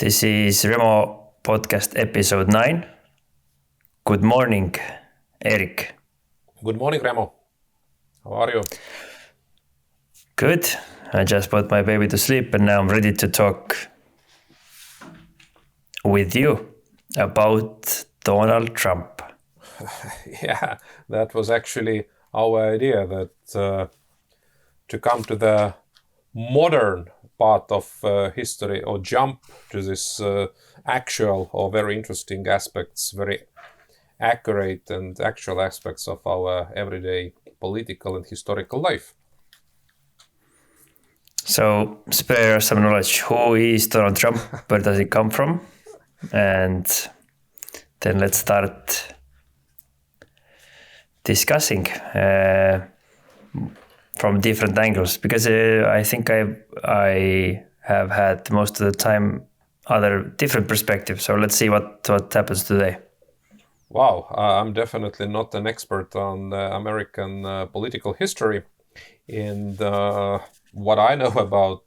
This is Remo podcast episode 9. Good morning, Eerik. Good morning, Remo. How are you? Good. I just put my baby to sleep and now I'm ready to talk with you about Donald Trump. Yeah, that was actually our idea, that to come to the modern part of history, or jump to this actual or very interesting aspects, very accurate and actual aspects of our everyday political and historical life. So spare us some knowledge. Who is Donald Trump? Where does he come from? And then let's start discussing from different angles, because I think I have had most of the time other different perspectives. So let's see what happens today. Wow, I'm definitely not an expert on American political history, and what I know about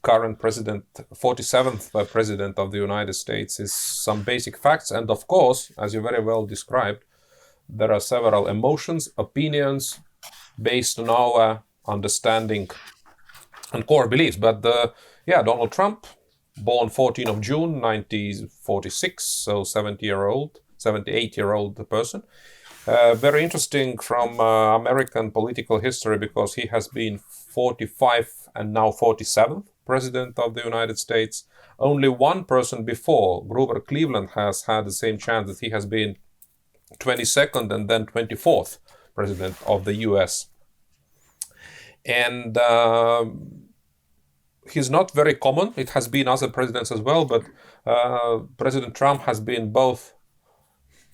current president, 47th president of the United States, is some basic facts. And of course, as you very well described, there are several emotions, opinions based on our understanding and core beliefs. But Donald Trump, born 14th of June 1946, so 78-year-old person. Very interesting from American political history, because he has been 45 and now 47th president of the United States. Only one person before, Grover Cleveland, has had the same chance, that he has been 22nd and then 24th president of the U.S. And he's not very common. It has been other presidents as well, but President Trump has been both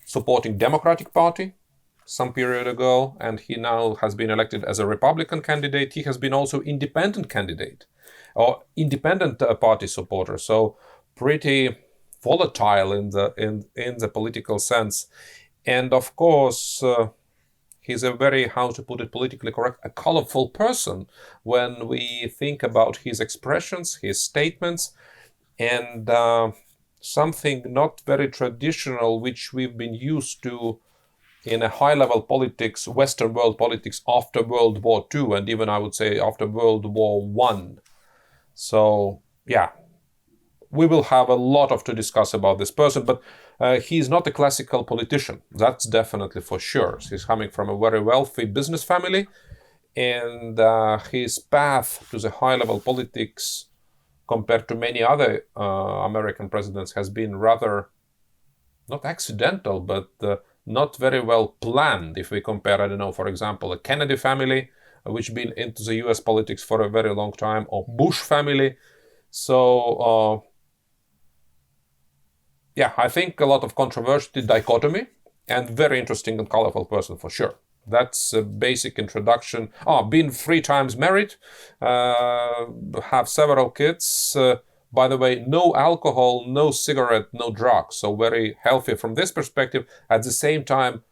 supporting Democratic Party some period ago, and he now has been elected as a Republican candidate. He has been also independent candidate or independent party supporter. So pretty volatile in the political sense. And of course, he's a very, how to put it politically correct, a colorful person when we think about his expressions, his statements, and something not very traditional, which we've been used to in a high-level politics, Western world politics, after World War II, and even I would say after World War I. So, yeah, we will have a lot to discuss about this person, but he's not a classical politician. That's definitely for sure. He's coming from a very wealthy business family, and his path to the high-level politics, compared to many other American presidents, has been rather not accidental, but not very well planned. If we compare, I don't know, for example, a Kennedy family, which been into the US politics for a very long time, or Bush family. So, I think a lot of controversy, dichotomy, and very interesting and colorful person for sure. That's a basic introduction. Been 3 times married, have several kids. By the way, no alcohol, no cigarette, no drugs. So very healthy from this perspective. At the same time,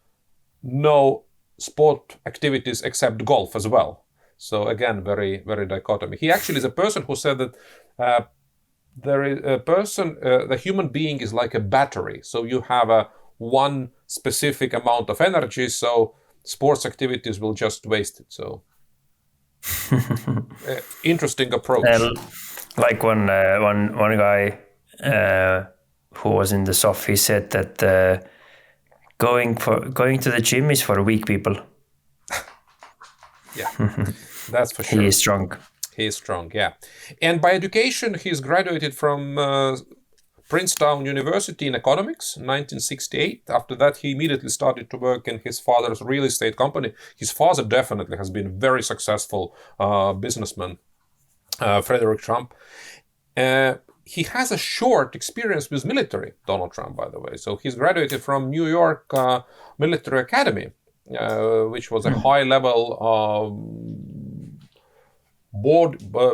no sport activities except golf as well. So again, very, very dichotomy. He actually is a person who said that there is a person, the human being is like a battery. So you have one specific amount of energy, so sports activities will just waste it. So interesting approach. Like one guy who was in the SOF, he said that going to the gym is for weak people. Yeah, that's for sure. He is strong. He is strong, yeah. And by education, he's graduated from Princeton University in economics, 1968. After that, he immediately started to work in his father's real estate company. His father definitely has been a very successful businessman, Frederick Trump. He has a short experience with military, Donald Trump, by the way. So he's graduated from New York Military Academy, which was a high-level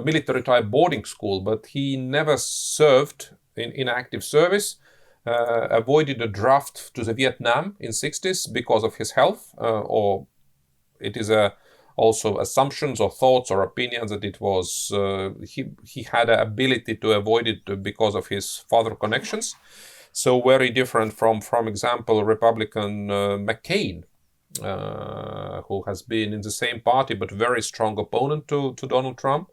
military type boarding school, but he never served in active service, avoided a draft to the Vietnam in 60s because of his health, or it is a also assumptions or thoughts or opinions that it was he had an ability to avoid it because of his father connections. So very different from example, Republican McCain, who has been in the same party but very strong opponent to Donald Trump.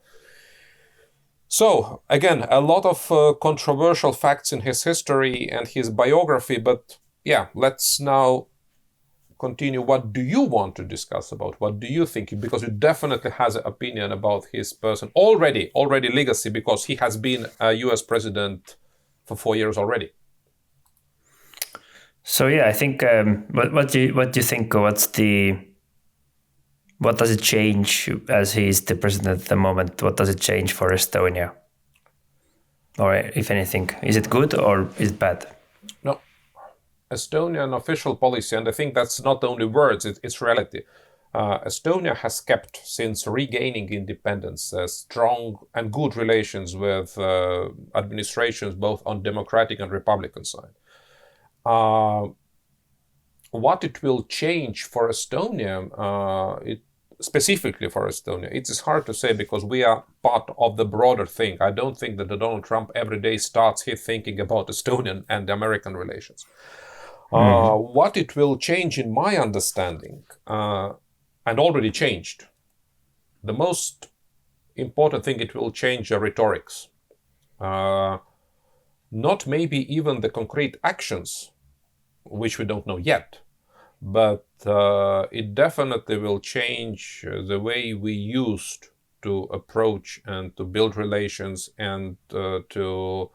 So again, a lot of controversial facts in his history and his biography, but yeah, let's now continue. What do you want to discuss about? What do you think? Because you definitely has an opinion about his person already legacy, because he has been a U.S. president for 4 years already. So yeah, I think what do you think? What does it change as he's the president at the moment? What does it change for Estonia? Or if anything, is it good or is it bad? No, Estonian official policy, and I think that's not only words, it's reality. Estonia has kept, since regaining independence, strong and good relations with administrations both on Democratic and Republican side. What it will change for Estonia, specifically for Estonia, it is hard to say because we are part of the broader thing. I don't think that Donald Trump every day starts here thinking about Estonian and American relations. What it will change, in my understanding, and already changed, the most important thing, it will change the rhetorics. Not maybe even the concrete actions, which we don't know yet, but it definitely will change the way we used to approach and to build relations and to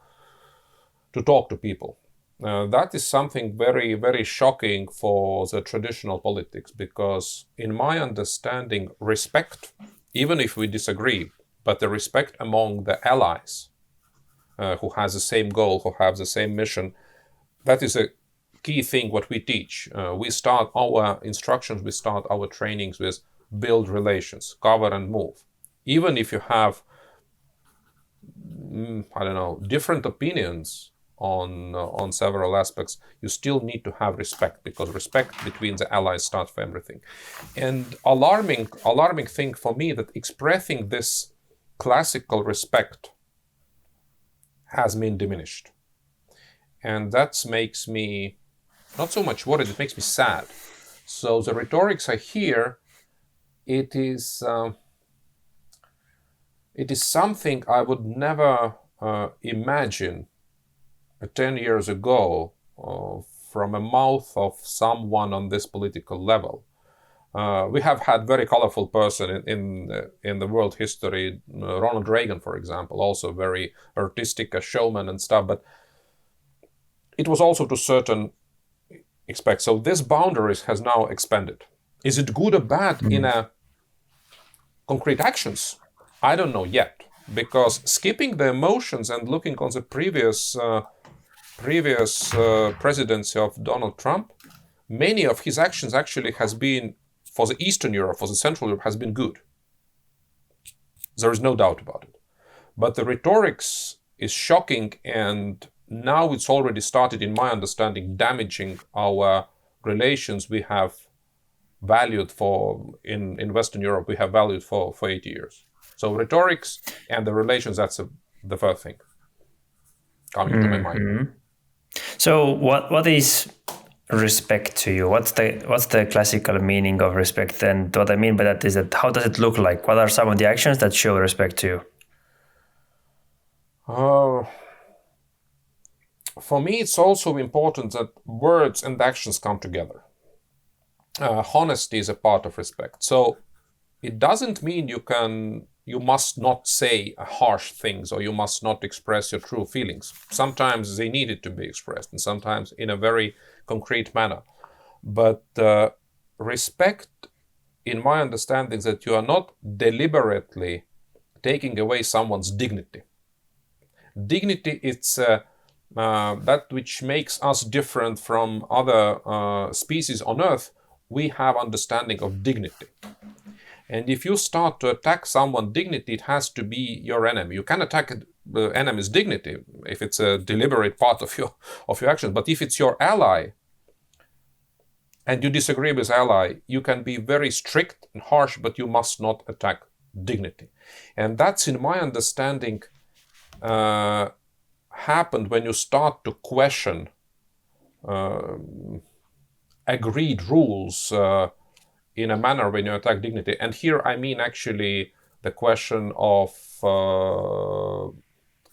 talk to people. That is something very, very shocking for the traditional politics, because in my understanding, respect, even if we disagree, but the respect among the allies who has the same goal, who have the same mission, that is a key thing what we teach. We start our instructions, we start our trainings with build relations, cover and move. Even if you have, different opinions on several aspects, you still need to have respect, because respect between the allies starts for everything. And alarming thing for me, that expressing this classical respect has been diminished. And that makes me not so much worried, it makes me sad. So the rhetorics I hear, it is something I would never imagine 10 years ago from a mouth of someone on this political level. We have had very colorful person in the world history, Ronald Reagan, for example, also very artistic, a showman and stuff, but it was also to certain expect. So this boundaries has now expanded. Is it good or bad in a concrete actions? I don't know yet, because skipping the emotions and looking on the previous presidency of Donald Trump, many of his actions actually has been, for the Eastern Europe, for the Central Europe, has been good. There is no doubt about it. But the rhetorics is shocking, and now it's already started, in my understanding, damaging our relations we have valued for, in Western Europe, we have valued for 80 years. So rhetorics and the relations, that's the first thing coming to my mind. So what is respect to you? What's the classical meaning of respect? And what I mean by that is that how does it look like? What are some of the actions that show respect to you? For me, it's also important that words and actions come together. Honesty is a part of respect. So it doesn't mean you must not say harsh things, or you must not express your true feelings. Sometimes they needed to be expressed, and sometimes in a very concrete manner. But respect, in my understanding, is that you are not deliberately taking away someone's dignity. Dignity, it's that which makes us different from other species on Earth. We have understanding of dignity. And if you start to attack someone's dignity, it has to be your enemy. You can attack the enemy's dignity if it's a deliberate part of your actions. But if it's your ally, and you disagree with ally, you can be very strict and harsh, but you must not attack dignity. And that's, in my understanding, happened when you start to question agreed rules in a manner when you attack dignity. And here I mean actually the question of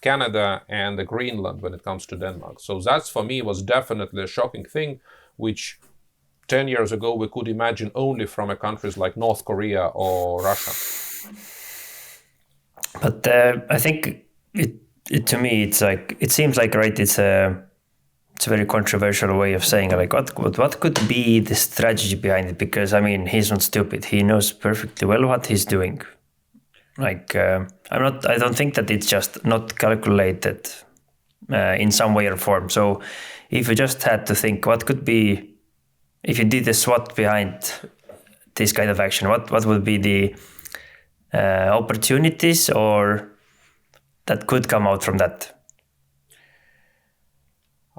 Canada and the Greenland when it comes to Denmark. So that's, for me, was definitely a shocking thing, which 10 years ago we could imagine only from a countries like North Korea or Russia. But I think it to me, it's like, it seems like, right, it's a very controversial way of saying, like, what could be the strategy behind it? Because, I mean, he's not stupid. He knows perfectly well what he's doing. Like, I don't think that it's just not calculated in some way or form. So if you just had to think, what could be, if you did a SWOT behind this kind of action, what would be the opportunities or that could come out from that?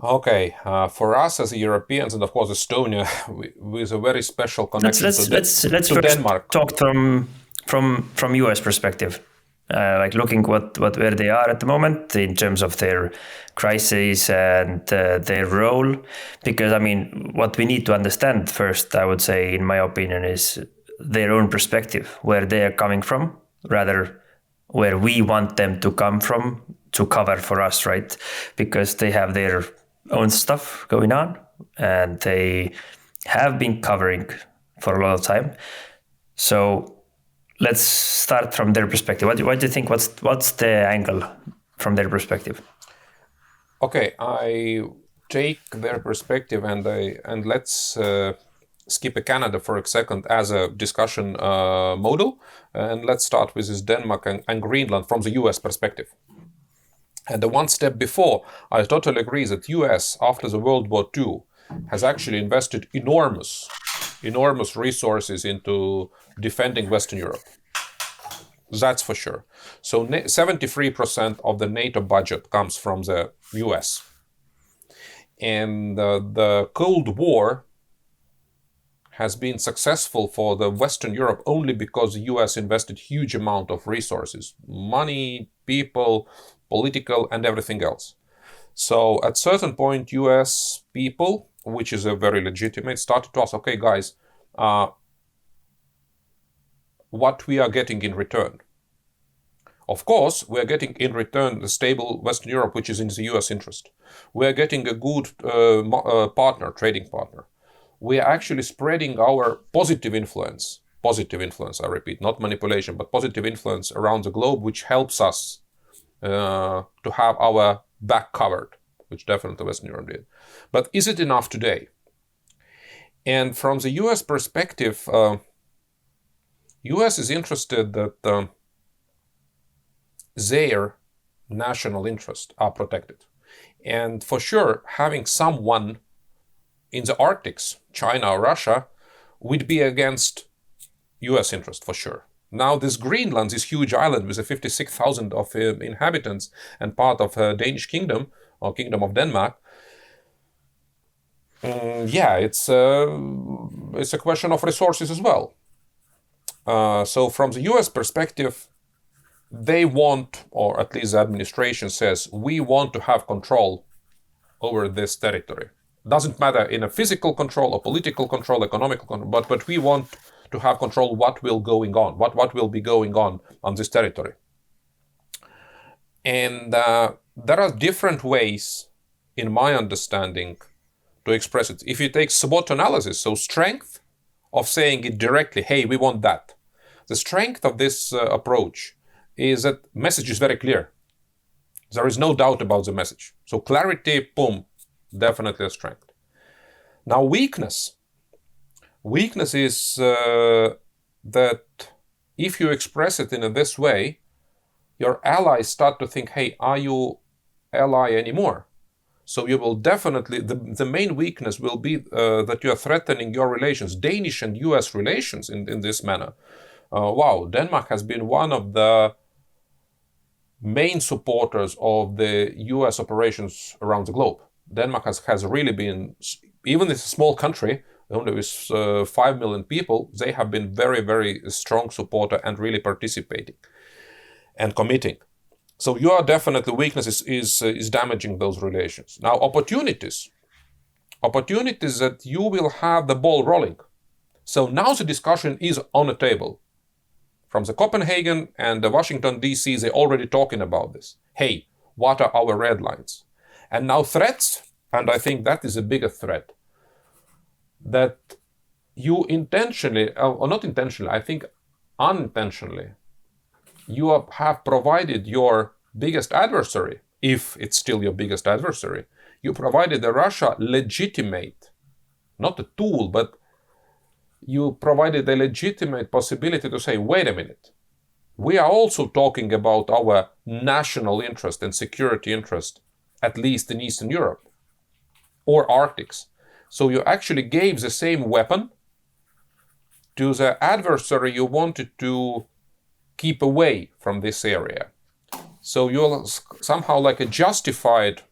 Okay, for us as Europeans, and of course Estonia, with a very special connection Let's to first Denmark. talk from US perspective, like looking where they are at the moment in terms of their crisis and their role. Because, I mean, what we need to understand first, I would say, in my opinion, is their own perspective, where they are coming from, rather where we want them to come from to cover for us, right? Because they have their own stuff going on and they have been covering for a lot of time. So let's start from their perspective. What do you think? What's the angle from their perspective? Okay, I take their perspective and let's skip Canada for a second as a discussion model, and let's start with this Denmark and Greenland from the US perspective. And the one step before, I totally agree that US, after the World War II, has actually invested enormous resources into defending Western Europe. That's for sure. So 73% of the NATO budget comes from the US. And the Cold War has been successful for the Western Europe only because the US invested huge amount of resources, money, people, political, and everything else. So at certain point, US people, which is a very legitimate, started to ask, okay, guys, what we are getting in return? Of course, we are getting in return the stable Western Europe, which is in the US interest. We are getting a good trading partner. We are actually spreading our positive influence, I repeat, not manipulation, but positive influence around the globe, which helps us to have our back covered, which definitely Western Europe did. But is it enough today? And from the US perspective, US is interested that their national interests are protected. And for sure, having someone in the Arctics, China or Russia, would be against US interest for sure. Now this Greenland, this huge island with 56,000 of inhabitants and part of Danish kingdom or kingdom of Denmark, it's a question of resources as well. So from the US perspective, they want, or at least the administration says, we want to have control over this territory. Doesn't matter in a physical control or political control, economical control, but we want to have control what will be going on this territory. And there are different ways, in my understanding, to express it. If you take SWOT analysis, so strength of saying it directly, hey, we want that. The strength of this approach is that message is very clear. There is no doubt about the message. So clarity, boom, definitely a strength. Now weakness is that if you express it in this way, your allies start to think, hey, are you ally anymore? So you will definitely, the main weakness will be that you are threatening your relations, Danish and US relations in this manner. Denmark has been one of the main supporters of the US operations around the globe. Denmark has really been, even it's a small country, only with 5 million people, they have been very, very strong supporter and really participating and committing. So your definitely weakness is damaging those relations. Now, opportunities that you will have the ball rolling. So now the discussion is on the table. From the Copenhagen and the Washington, D.C., they're already talking about this. Hey, what are our red lines? And now threats, and I think that is a bigger threat, that you intentionally, or not intentionally, I think unintentionally, you have provided your biggest adversary, if it's still your biggest adversary, you provided the Russia legitimate, not a tool, but you provided a legitimate possibility to say, wait a minute, we are also talking about our national interest and security interest, at least in Eastern Europe or Arctics. So you actually gave the same weapon to the adversary you wanted to keep away from this area. So you somehow like a justified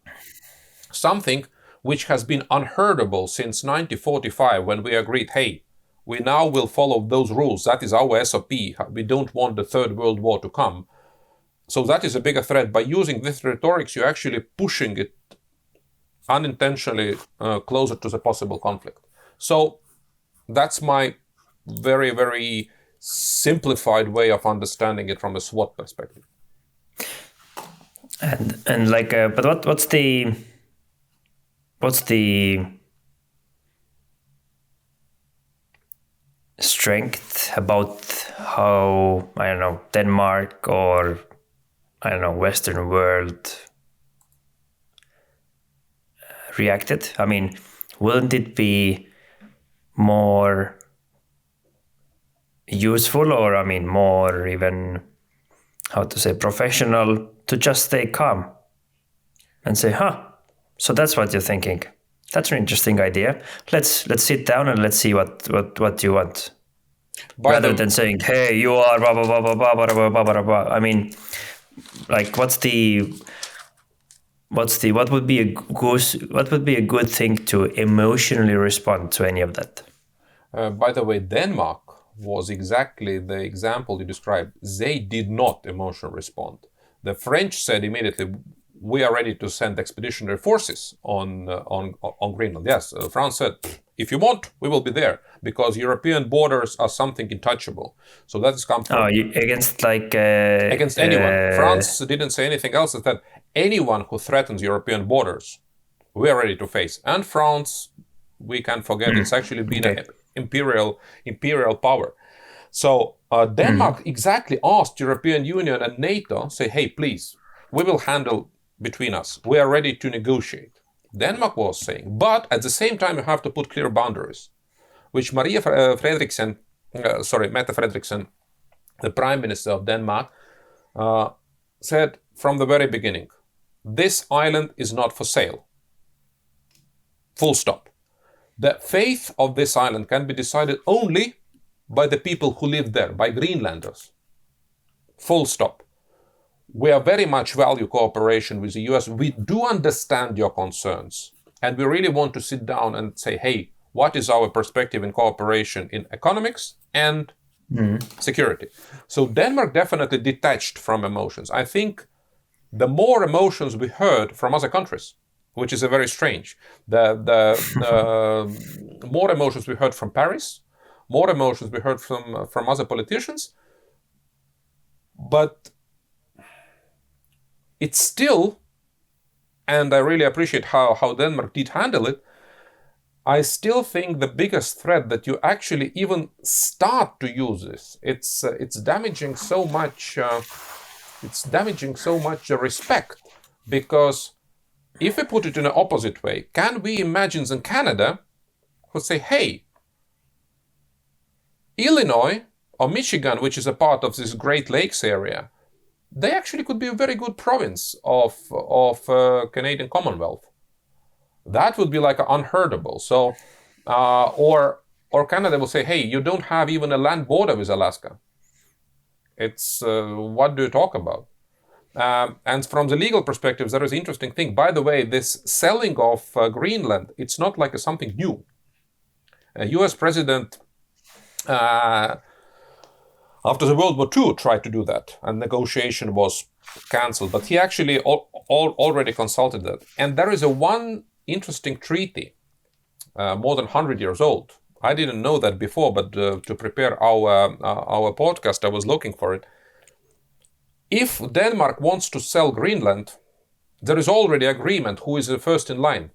something which has been unheardable since 1945, when we agreed, hey, we now will follow those rules. That is our SOP. We don't want the Third World War to come. So that is a bigger threat. By using this rhetoric, you're actually pushing it unintentionally closer to the possible conflict. So that's my very, very simplified way of understanding it from a SWOT perspective. And like, but what's the strength about how, I don't know, Denmark or, I don't know, Western world reacted? I mean, wouldn't it be more useful, or I mean more even, how to say, professional, to just stay calm and say, so that's what you're thinking. That's an interesting idea. Let's sit down and let's see what you want. Rather than saying, hey, you are blah blah blah blah blah blah blah blah blah. I mean, like, what would be a good thing to emotionally respond to any of that? By the way, Denmark was exactly the example you described. They did not emotionally respond. The French said immediately, we are ready to send expeditionary forces on Greenland. Yes, France said, if you want, we will be there, because European borders are something untouchable. So that is comfortable. Against anyone. France didn't say anything else. It said anyone who threatens European borders, we are ready to face. And France, we can't forget, it's actually been an imperial power. So Denmark exactly asked European Union and NATO, say, hey, please, we will handle between us. We are ready to negotiate. Denmark was saying, but at the same time, you have to put clear boundaries, which Mette Frederiksen, the Prime Minister of Denmark, said from the very beginning, this island is not for sale. Full stop. The fate of this island can be decided only by the people who live there, by Greenlanders. Full stop. We are very much value cooperation with the US. We do understand your concerns. And we really want to sit down and say, hey, what is our perspective in cooperation in economics and security? So Denmark definitely detached from emotions. I think the more emotions we heard from other countries, which is a very strange, the more emotions we heard from Paris, more emotions we heard from other politicians, but it's still, and I really appreciate how Denmark did handle it, I still think the biggest threat that you actually even start to use this, it's damaging so much. It's damaging so much respect, because if we put it in an opposite way, can we imagine in Canada who say, hey, Illinois or Michigan, which is a part of this Great Lakes area, they actually could be a very good province of Canadian Commonwealth. That would be like unheardable. So, or Canada will say, hey, you don't have even a land border with Alaska. It's what do you talk about? And from the legal perspective, there is an interesting thing. By the way, this selling of Greenland, it's not like something new. A US president, after the World War II, tried to do that, and negotiation was cancelled. But he actually already consulted that. And there is one interesting treaty, more than 100 years old. I didn't know that before, but to prepare our podcast, I was looking for it. If Denmark wants to sell Greenland, there is already agreement who is the first in line.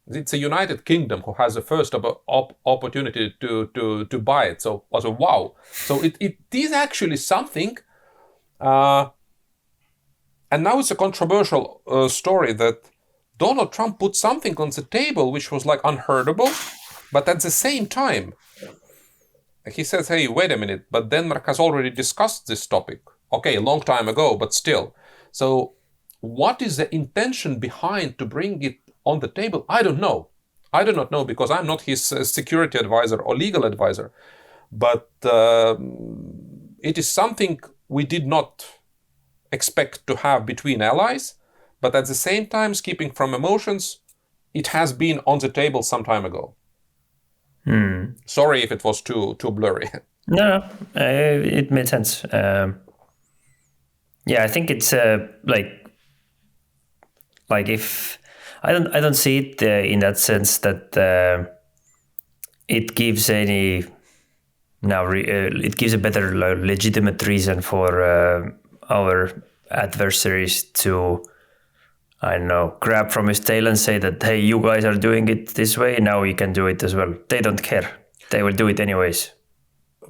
It's a United Kingdom who has the first opportunity to buy it. So I was wow. So it is actually something. And now it's a controversial story that Donald Trump put something on the table which was like unheardable. But at the same time, he says, hey, wait a minute, but Denmark has already discussed this topic. Okay, a long time ago, but still. So what is the intention behind to bring it on the table? I don't know. I do not know, because I'm not his security advisor or legal advisor. But it is something we did not expect to have between allies. But at the same time, keeping from emotions, it has been on the table some time ago. Sorry if it was too blurry. No, it made sense. Yeah, I think it's like if I don't see it in that sense that it gives any it gives a better legitimate reason for our adversaries to, I don't know, grab from his tail and say that, hey, you guys are doing it this way, now we can do it as well. They don't care. They will do it anyways.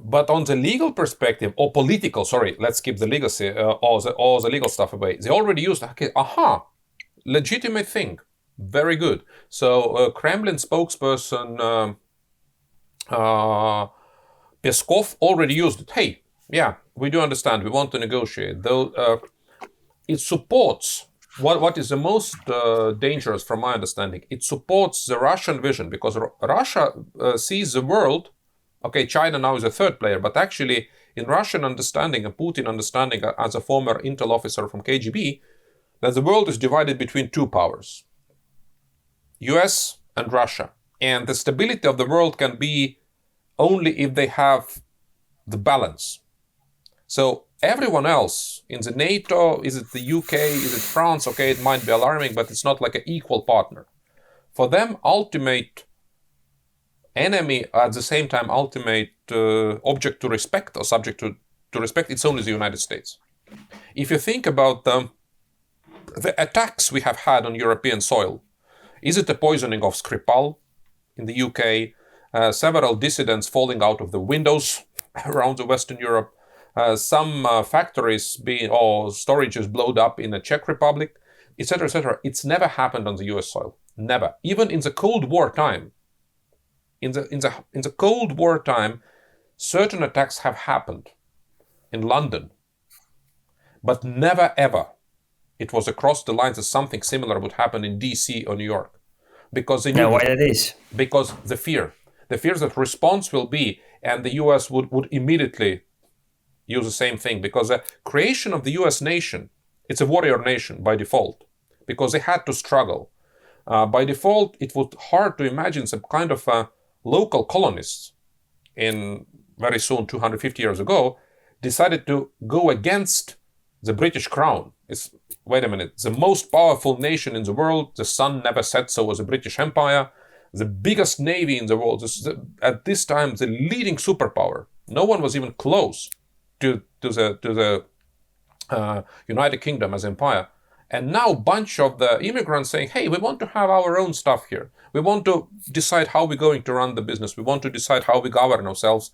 But on the legal perspective, or political, sorry, let's keep the legacy, all the legal stuff away. They already used, okay, legitimate thing. Very good. So Kremlin spokesperson Peskov already used it. Hey, yeah, we do understand. We want to negotiate. Though it supports what is the most dangerous, from my understanding. It supports the Russian vision, because Russia sees the world. Okay, China now is a third player, but actually, in Russian understanding and Putin understanding, as a former intel officer from KGB, that the world is divided between two powers, US and Russia. And the stability of the world can be only if they have the balance. So everyone else in the NATO, is it the UK, is it France? Okay, it might be alarming, but it's not like an equal partner. For them, ultimate enemy, at the same time ultimate object to respect or subject to respect, it's only the United States. If you think about the attacks we have had on European soil, is it the poisoning of Skripal in the UK, several dissidents falling out of the windows around the Western Europe, some factories or storages blowed up in the Czech Republic, etc., etc. It's never happened on the US soil. Never. Even in the Cold War time, in the Cold War time, certain attacks have happened in London, but never ever it was across the lines that something similar would happen in DC or New York, because they knew. Now, why that is? Because the fear that response will be, and the US would immediately use the same thing, because the creation of the US nation, it's a warrior nation by default, because they had to struggle. By default, it was hard to imagine some kind of local colonists in very soon, 250 years ago, decided to go against the British crown. Wait a minute, the most powerful nation in the world, the sun never set, so was the British Empire, the biggest navy in the world, at this time the leading superpower. No one was even close to the United Kingdom as empire. And now a bunch of the immigrants saying, hey, we want to have our own stuff here. We want to decide how we're going to run the business. We want to decide how we govern ourselves.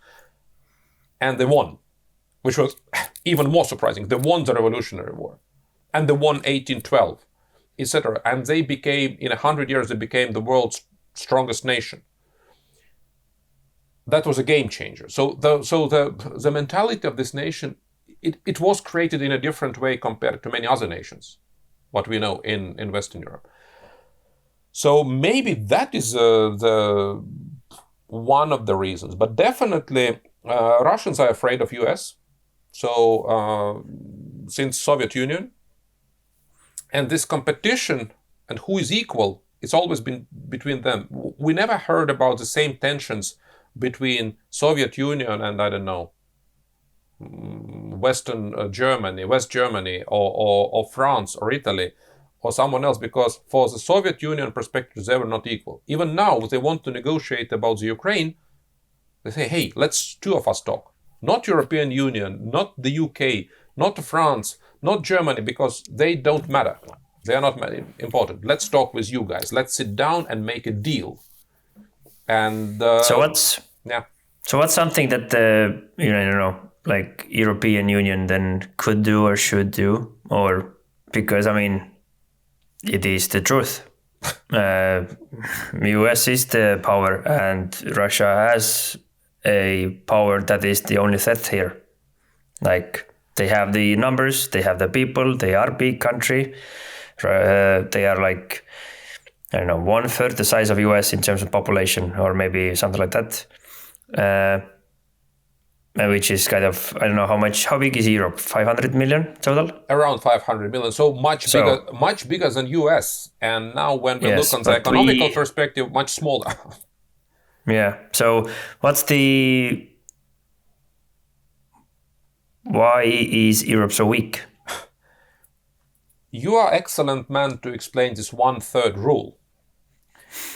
And they won, which was even more surprising. They won the Revolutionary War. And they won 1812, etc. And they became, in 100 years, they became the world's strongest nation. That was a game changer. So the mentality of this nation, it was created in a different way compared to many other nations, what we know in Western Europe. So maybe that is the one of the reasons. But definitely, Russians are afraid of US. So since Soviet Union, and this competition and who is equal It's always been between them. We never heard about the same tensions between Soviet Union and, I don't know, Western Germany, West Germany, or France, or Italy, or someone else, because for the Soviet Union perspective, they were not equal. Even now, if they want to negotiate about the Ukraine, they say, hey, let's two of us talk. Not European Union, not the UK, not France, not Germany, because they don't matter. They are not important. Let's talk with you guys. Let's sit down and make a deal. And So what's yeah. So what's something that the like European Union then could do or should do, or because I mean, it is the truth. US is the power, and Russia has a power that is the only threat here. Like they have the numbers, they have the people, they are a big country. They are like, I don't know, 1/3 the size of US in terms of population, or maybe something like that. Which is kind of, I don't know how big is Europe? 500 million total? Around 500 million, so much bigger than US. And now when we look on the economical perspective, much smaller. Yeah. So why is Europe so weak? You are excellent man to explain this 1/3 rule.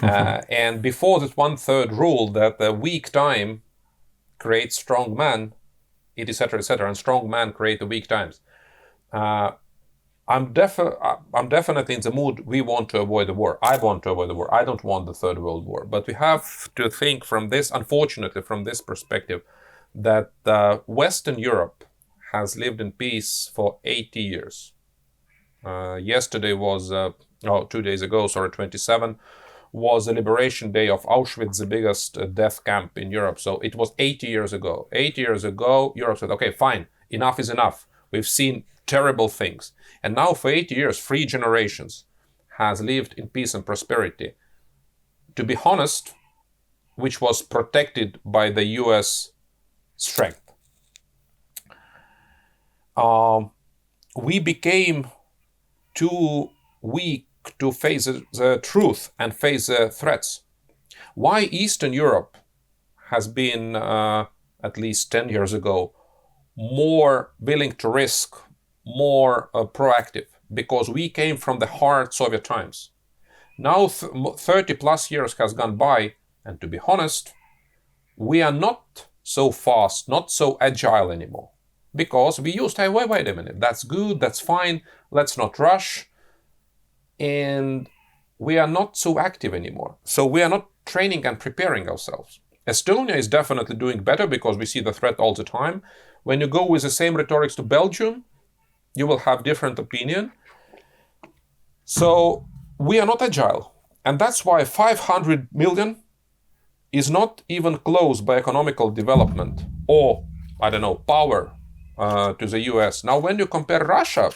And before this 1/3 rule, that the weak time creates strong man, etc., and strong man create the weak times. I'm definitely in the mood. We want to avoid the war. I want to avoid the war. I don't want the Third World War. But we have to think from this, unfortunately, from this perspective, that Western Europe has lived in peace for 80 years. Yesterday was, 2 days ago, 27, was the liberation day of Auschwitz, the biggest death camp in Europe. So it was 80 years ago. 80 years ago, Europe said, okay, fine, enough is enough. We've seen terrible things. And now for 80 years, 3 generations has lived in peace and prosperity. To be honest, which was protected by the US strength. We became too weak to face the truth and face the threats. Why Eastern Europe has been, at least 10 years ago, more willing to risk, more proactive, because we came from the hard Soviet times. Now 30 plus years has gone by, and to be honest, we are not so fast, not so agile anymore, because we used to, wait a minute, that's good, that's fine, let's not rush. And we are not so active anymore. So we are not training and preparing ourselves. Estonia is definitely doing better because we see the threat all the time. When you go with the same rhetorics to Belgium, you will have different opinion. So we are not agile. And that's why 500 million is not even close by economical development or, power to the US. Now, when you compare Russia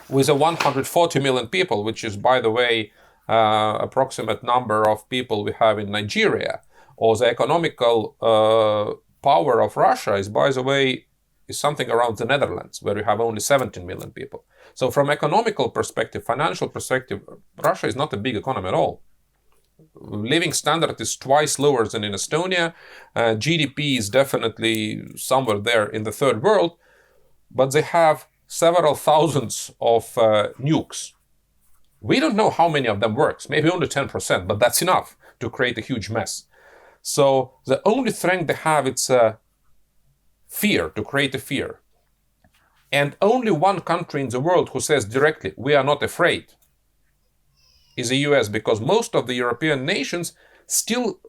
with 140 million people, which is, by the way, approximate number of people we have in Nigeria, or the economical power of Russia is, by the way, is something around the Netherlands, where we have only 17 million people. So from economical perspective, financial perspective, Russia is not a big economy at all. Living standard is twice lower than in Estonia. GDP is definitely somewhere there in the third world, but they have several thousands of nukes. We don't know how many of them works, maybe only 10%, but that's enough to create a huge mess. So the only strength they have, it's fear, to create a fear. And only one country in the world who says directly, we are not afraid, is the US, because most of the European nations still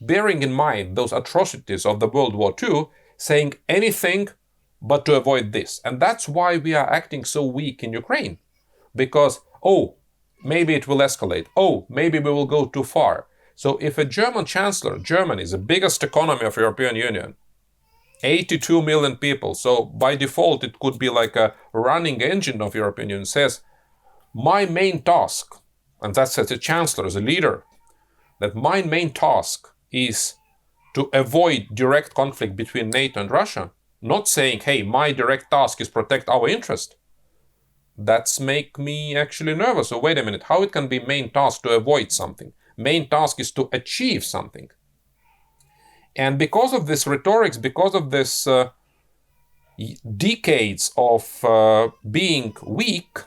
bearing in mind those atrocities of the World War II, saying anything but to avoid this. And that's why we are acting so weak in Ukraine. Because, maybe it will escalate. Maybe we will go too far. So if a German chancellor, Germany is the biggest economy of European Union, 82 million people, so by default it could be like a running engine of European Union, says, my main task, and that's as a chancellor, as a leader, that my main task is to avoid direct conflict between NATO and Russia. Not saying, hey, my direct task is protect our interest. That's make me actually nervous. So wait a minute, how it can be main task to avoid something? Main task is to achieve something. And because of this rhetorics, because of this decades of being weak,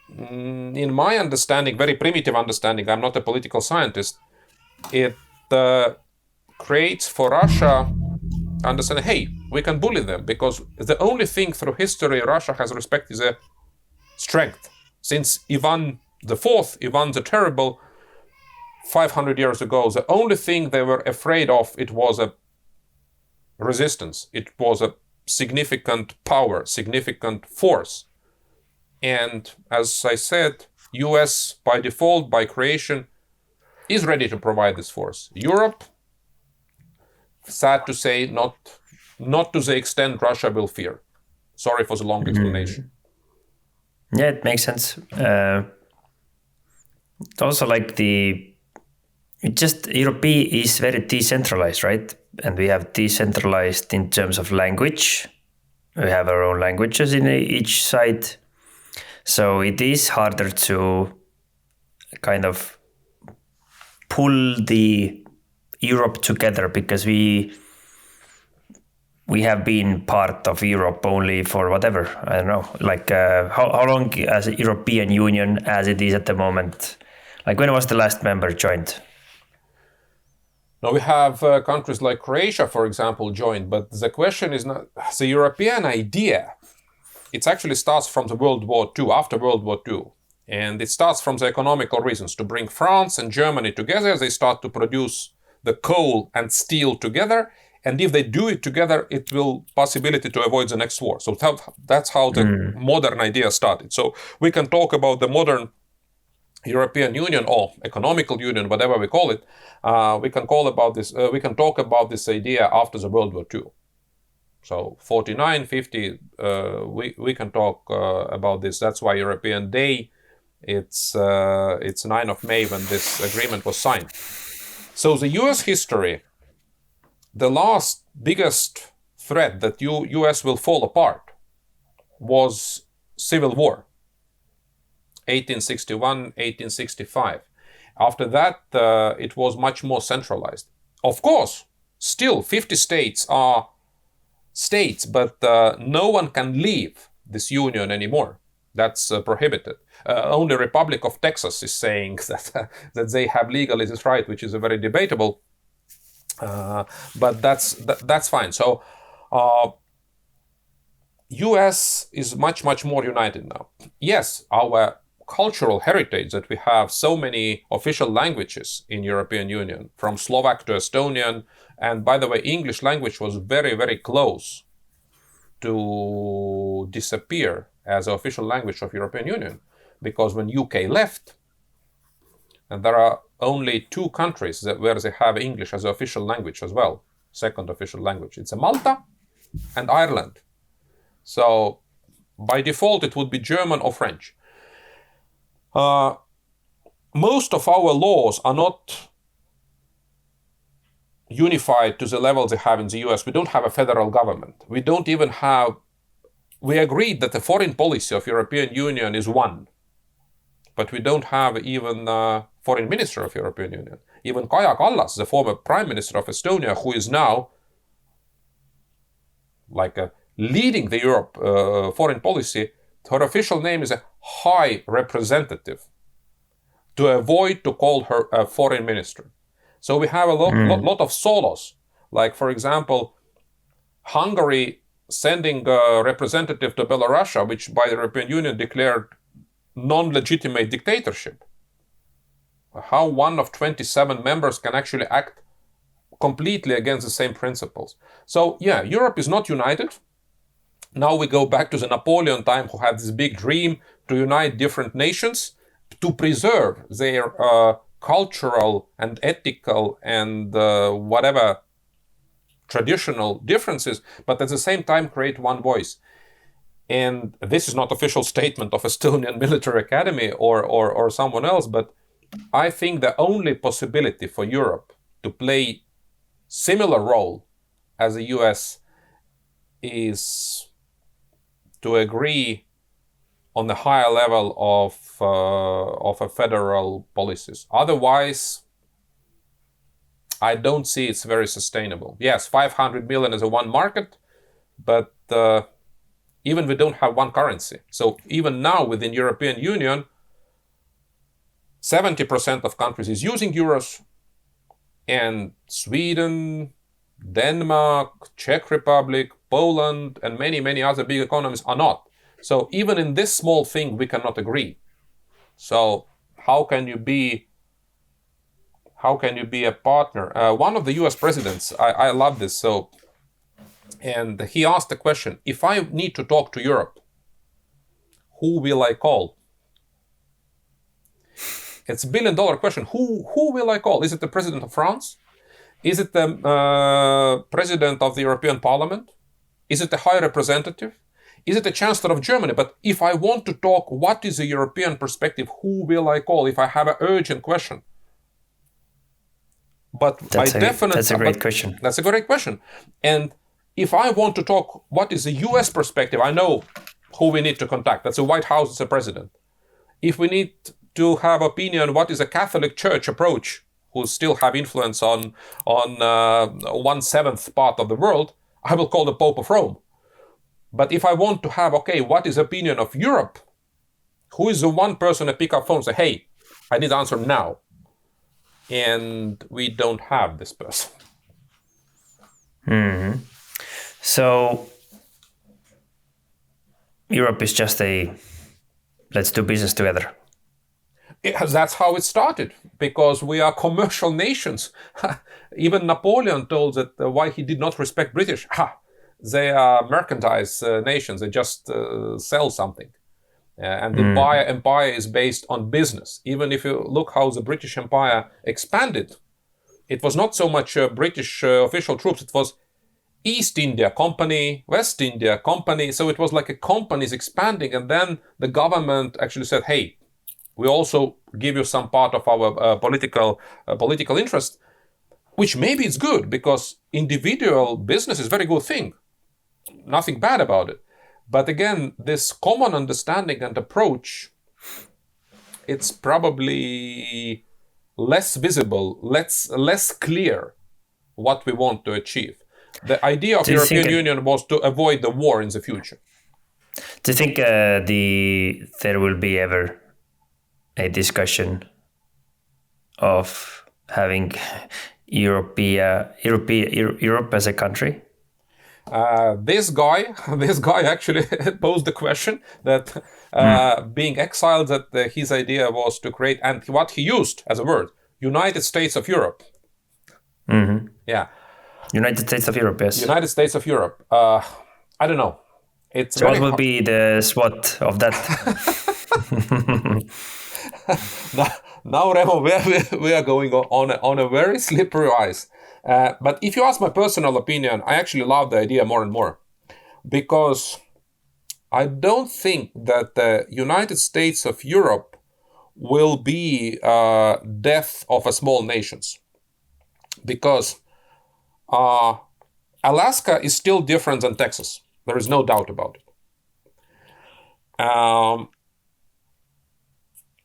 in my understanding, very primitive understanding, I'm not a political scientist, it creates for Russia understanding, hey, we can bully them, because the only thing through history Russia has respect is a strength. Since Ivan IV, Ivan the Terrible, 500 years ago, the only thing they were afraid of, it was a resistance. It was a significant power, significant force. And as I said, US by default, by creation, is ready to provide this force. Europe, sad to say, not to the extent Russia will fear. Sorry for the long explanation. Yeah, it makes sense. Also, like Europe is very decentralized, right? And we have decentralized in terms of language. We have our own languages in each side. So it is harder to kind of pull the Europe together, because we have been part of Europe only for whatever, I don't know, like how long as a European Union as it is at the moment? Like, when was the last member joined? Now we have countries like Croatia, for example, joined, but the question is not the European idea. It actually starts from the World War II, after World War II. And it starts from the economical reasons. To bring France and Germany together, they start to produce the coal and steel together. And if they do it together, it will possibility to avoid the next war. So that's how the modern idea started. So we can talk about the modern European Union or economical union, whatever we call it. We can talk about this idea after the World War II. So 49, 50, we can talk about this. That's why European Day, it's 9 of May when this agreement was signed. So the US history, the last biggest threat that US will fall apart was Civil War, 1861, 1865. After that, it was much more centralized. Of course, still 50 states are states, but no one can leave this union anymore. That's prohibited. Only Republic of Texas is saying that they have legally this right, which is a very debatable. But that's fine. So US is much more united now. Yes, our cultural heritage, that we have so many official languages in European Union, from Slovak to Estonian, and by the way, English language was very close to disappear as an official language of European Union, because when UK left, and there are only 2 countries where they have English as an official language as well, second official language. It's Malta and Ireland. So by default, it would be German or French. Most of our laws are not unified to the level they have in the US. We don't have a federal government. We don't even have... We agreed that the foreign policy of European Union is one, but we don't have even a foreign minister of European Union. Even Kaja Kallas, the former prime minister of Estonia, who is now like leading the Europe foreign policy, her official name is a high representative, to avoid to call her a foreign minister. So we have a lot of solos. Like, for example, Hungary sending a representative to Belarus, which by the European Union declared non-legitimate dictatorship. How one of 27 members can actually act completely against the same principles. So yeah, Europe is not united. Now we go back to the Napoleon time, who had this big dream to unite different nations to preserve their cultural and ethical and whatever traditional differences, but at the same time create one voice. And this is not official statement of Estonian Military Academy or someone else, but I think the only possibility for Europe to play similar role as the US is to agree on the higher level of a federal policies. Otherwise, I don't see it's very sustainable. Yes, 500 million is a one market, but even we don't have one currency. So even now within European Union, 70% of countries is using euros, and Sweden, Denmark, Czech Republic, Poland, and many, many other big economies are not. So even in this small thing, we cannot agree. So how can you be a partner? One of the US presidents, I love this, and he asked the question, if I need to talk to Europe, who will I call? It's $1 billion question. Who will I call? Is it the president of France? Is it the president of the European Parliament? Is it the high representative? Is it the chancellor of Germany? But if I want to talk, what is the European perspective? Who will I call if I have an urgent question? But that's a great question. That's a great question. And if I want to talk, what is the US perspective? I know who we need to contact. That's the White House, it's the president. If we need to have opinion, what is a Catholic Church approach, who still have influence on 1/7 part of the world, I will call the Pope of Rome. But if I want to have, what is opinion of Europe? Who is the one person that pick up phone and say, hey, I need answer now? And we don't have this person. Mm-hmm. So Europe is just let's do business together. That's how it started, because we are commercial nations. Even Napoleon told that why he did not respect British. They are mercantile nations. They just sell something. And the empire is based on business. Even if you look how the British Empire expanded, it was not so much British official troops. It was East India Company, West India Company. So it was like a companies expanding. And then the government actually said, hey, we also give you some part of our political interest, which maybe it's good, because individual business is a very good thing. Nothing bad about it. But again, this common understanding and approach, it's probably less visible, less clear what we want to achieve. The idea of European Union was to avoid the war in the future. Do you think there will be ever a discussion of having Europe as a country? This guy actually posed the question that being exiled, that his idea was to create, and what he used as a word, United States of Europe. Mm-hmm. Yeah. United States of Europe, yes. United States of Europe. I don't know. So what will be the SWOT of that? Now, Remo, we are going on a very slippery ice. But if you ask my personal opinion, I actually love the idea more and more, because I don't think that the United States of Europe will be death of a small nations, because Alaska is still different than Texas. There is no doubt about it.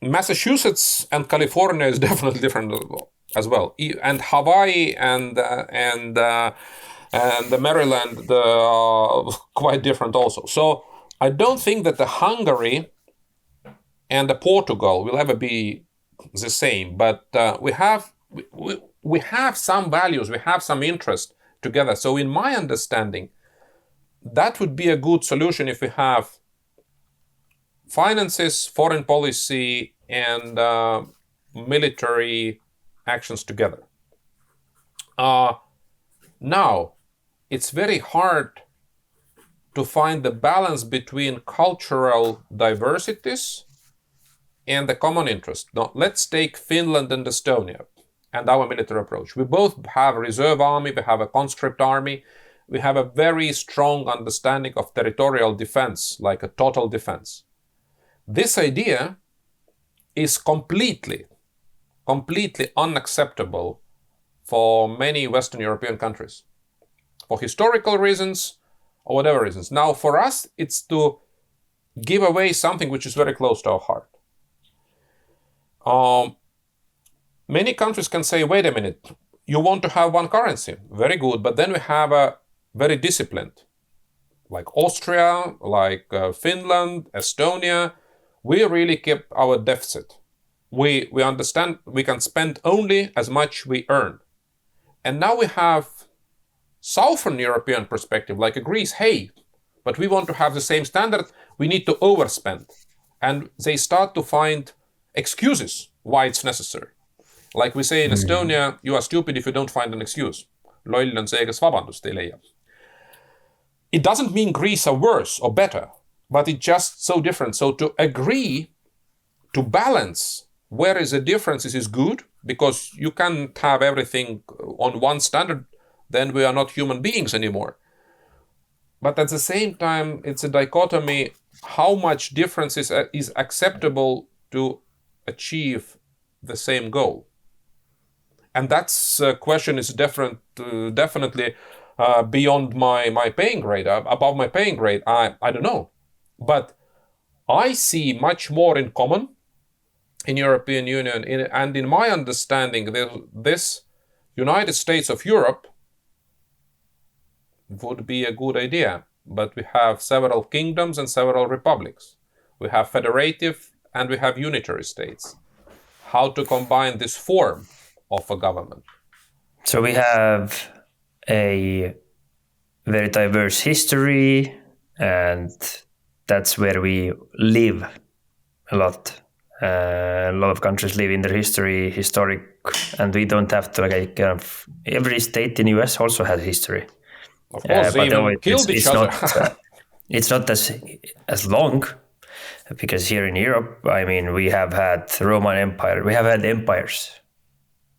Massachusetts and California is definitely different as well, and Hawaii and the Maryland are quite different also. So I don't think that the Hungary and the Portugal will ever be the same. But we have some values, we have some interest together. So in my understanding, that would be a good solution if we have finances, foreign policy, and military actions together. Now, it's very hard to find the balance between cultural diversities and the common interest. Now, let's take Finland and Estonia and our military approach. We both have a reserve army, we have a conscript army, we have a very strong understanding of territorial defense, like a total defense. This idea is completely unacceptable for many Western European countries, for historical reasons or whatever reasons. Now, for us, it's to give away something which is very close to our heart. Many countries can say, wait a minute, you want to have one currency, very good, but then we have a very disciplined, like Austria, like Finland, Estonia, we really keep our deficit. We understand we can spend only as much we earn. And now we have Southern European perspective, like Greece, hey, but we want to have the same standard, we need to overspend. And they start to find excuses why it's necessary. Like we say in Estonia, you are stupid if you don't find an excuse. Loll on see, kes vabandust ei leia. It doesn't mean Greece are worse or better, but it's just so different. So to agree to balance where is the differences is good, because you can't have everything on one standard, then we are not human beings anymore. But at the same time, it's a dichotomy, how much difference is acceptable to achieve the same goal. And that's question is definitely beyond my paying grade, above my paying grade, I don't know. But I see much more in common in European Union, and in my understanding, this United States of Europe would be a good idea. But we have several kingdoms and several republics. We have federative and we have unitary states. How to combine this form of a government? So we have a very diverse history, and that's where we live a lot. A lot of countries live in their historic, and we don't have to every state in the US also has history. Of course, they even killed each other. It's not as long, because here in Europe, I mean, we have had the Roman Empire, we have had empires,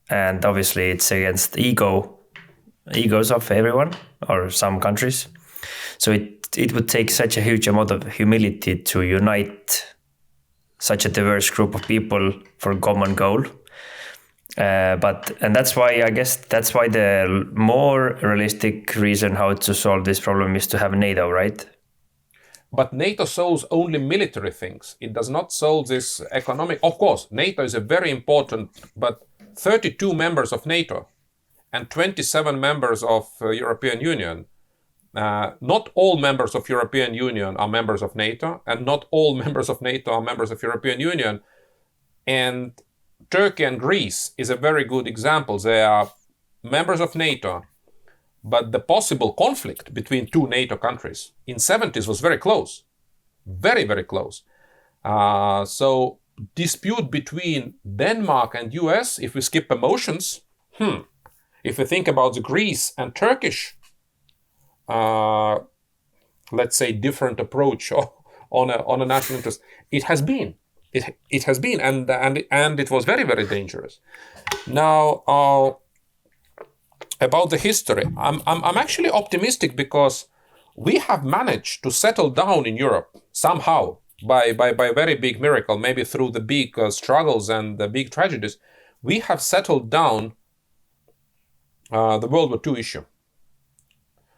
and obviously it's against egos of everyone or some countries. So it would take such a huge amount of humility to unite such a diverse group of people for a common goal. And that's why, I guess, that's why the more realistic reason how to solve this problem is to have NATO, right? But NATO solves only military things. It does not solve this economic. Of course, NATO is a very important, but 32 members of NATO and 27 members of European Union. Not all members of European Union are members of NATO, and not all members of NATO are members of European Union. And Turkey and Greece is a very good example. They are members of NATO, but the possible conflict between two NATO countries in 70s was very close, very, very close. So dispute between Denmark and US, if we skip emotions, if we think about the Greece and Turkish, let's say, different approach on a national interest, it has been. It has been, and it was very, very dangerous. Now, about the history, I'm actually optimistic, because we have managed to settle down in Europe somehow by very big miracle, maybe through the big struggles and the big tragedies. We have settled down the World War II issue.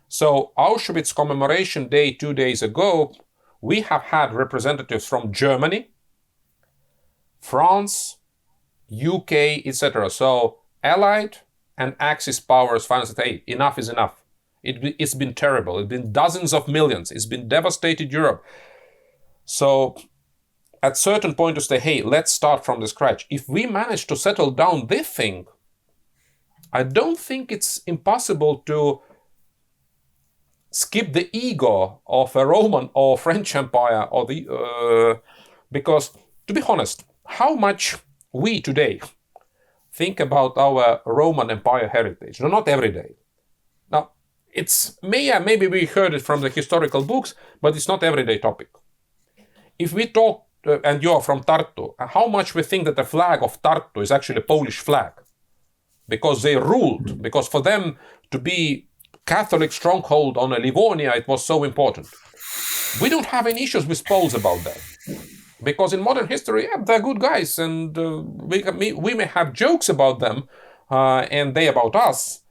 So Auschwitz Commemoration Day 2 days ago, we have had representatives from Germany, France, UK, etc. So Allied and Axis powers finally said, hey, enough is enough. It's been terrible. It's been dozens of millions. It's been devastated Europe. So at certain point to say, hey, let's start from the scratch. If we manage to settle down this thing, I don't think it's impossible to skip the ego of a Roman or French Empire, or because, to be honest, how much we today think about our Roman Empire heritage? No, not every day. Now, it's maybe we heard it from the historical books, but it's not everyday topic. If we talk, and you are from Tartu, how much we think that the flag of Tartu is actually a Polish flag, because they ruled, because for them to be Catholic stronghold on a Livonia, it was so important. We don't have any issues with Poles about that, because in modern history, they're good guys, and we may have jokes about them, and they about us,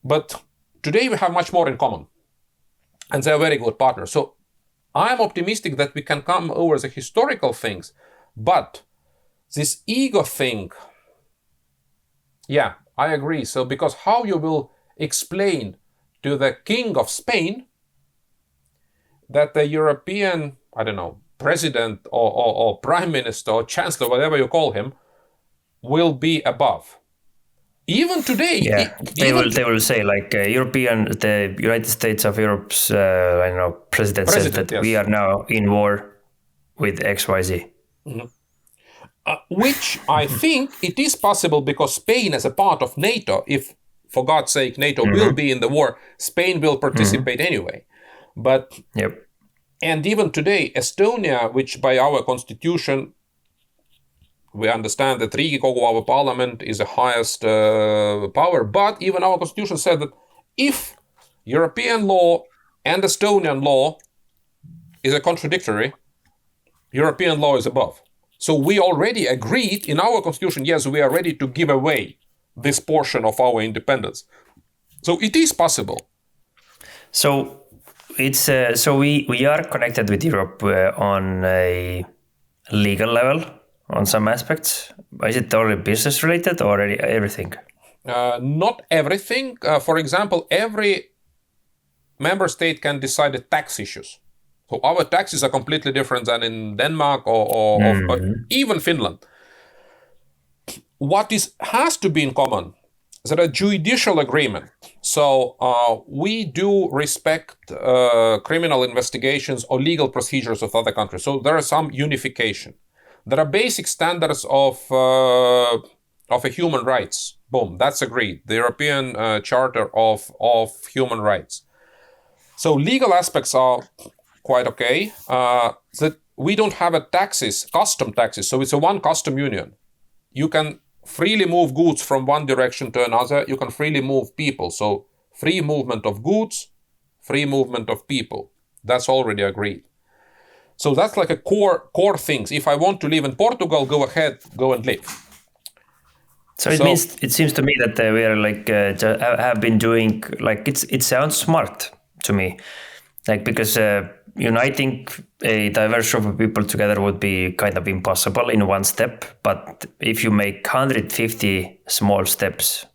but today we have much more in common, and they're very good partners. So I'm optimistic that we can come over the historical things, but this ego thing, yeah, I agree. So because how you will explain to the king of Spain that the European, I don't know, president or prime minister or chancellor, whatever you call him, will be above. Even today, Yeah, they will say like the United States of Europe's I don't know president says that yes. we are now in war with XYZ. Which I think it is possible because Spain, as a part of NATO, if for God's sake NATO will be in the war, Spain will participate anyway. But Yep. and even today, Estonia, which by our constitution, we understand that Riigikogu, our parliament, is the highest power. But even our constitution said that if European law and Estonian law is a contradictory, European law is above. So we already agreed in our constitution, yes, we are ready to give away this portion of our independence. So it is possible. So it's so we are connected with Europe on a legal level on some aspects. Is it only business related or everything? Not everything. For example, every member state can decide the tax issues. So our taxes are completely different than in Denmark or even Finland. What has to be in common is that a judicial agreement. So we do respect criminal investigations or legal procedures of other countries. So there are some unification. There are basic standards of a human rights. Boom, that's agreed. The European Charter of Human Rights. So legal aspects are quite okay. That we don't have custom taxes. So it's a one custom union. You can freely move goods from one direction to another. You can freely move people. So free movement of goods, free movement of people. That's already agreed. So that's like a core things. If I want to live in Portugal, go ahead, go and live. So it seems to me that we are like have been doing like it sounds smart to me, like because uniting a diverse group of people together would be kind of impossible in one step. But if you make 150 small steps,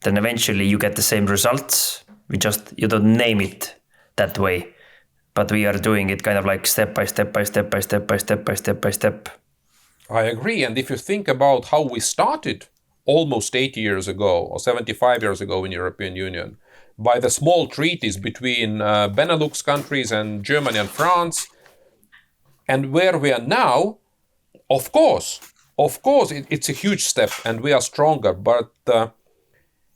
then eventually you get the same results. You don't name it that way, but we are doing it kind of like step by step by step by step by step by step by step. I agree. And if you think about how we started almost 80 years ago or 75 years ago in European Union, by the small treaties between Benelux countries and Germany and France, and where we are now, of course, it's a huge step and we are stronger. But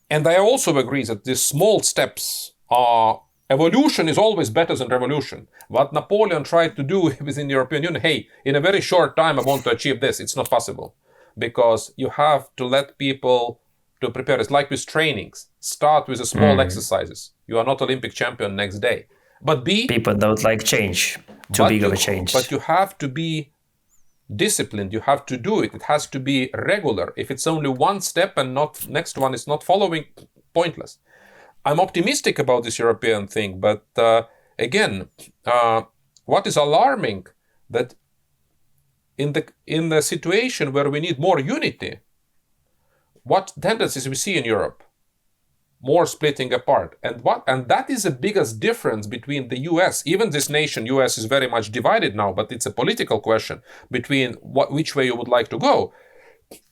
and I also agree that these small steps are evolution is always better than revolution. What Napoleon tried to do within the European Union, hey, in a very short time I want to achieve this. It's not possible because you have to let people to prepare. It's like with trainings. Start with the small exercises. You are not Olympic champion next day. But people don't like change. Too big of a change. But you have to be disciplined. You have to do it. It has to be regular. If it's only one step and not next one is not following, pointless. I'm optimistic about this European thing, but again, what is alarming that in the situation where we need more unity, what tendencies we see in Europe? More splitting apart. And that is the biggest difference between the US. Even this nation, US, is very much divided now, but it's a political question between which way you would like to go.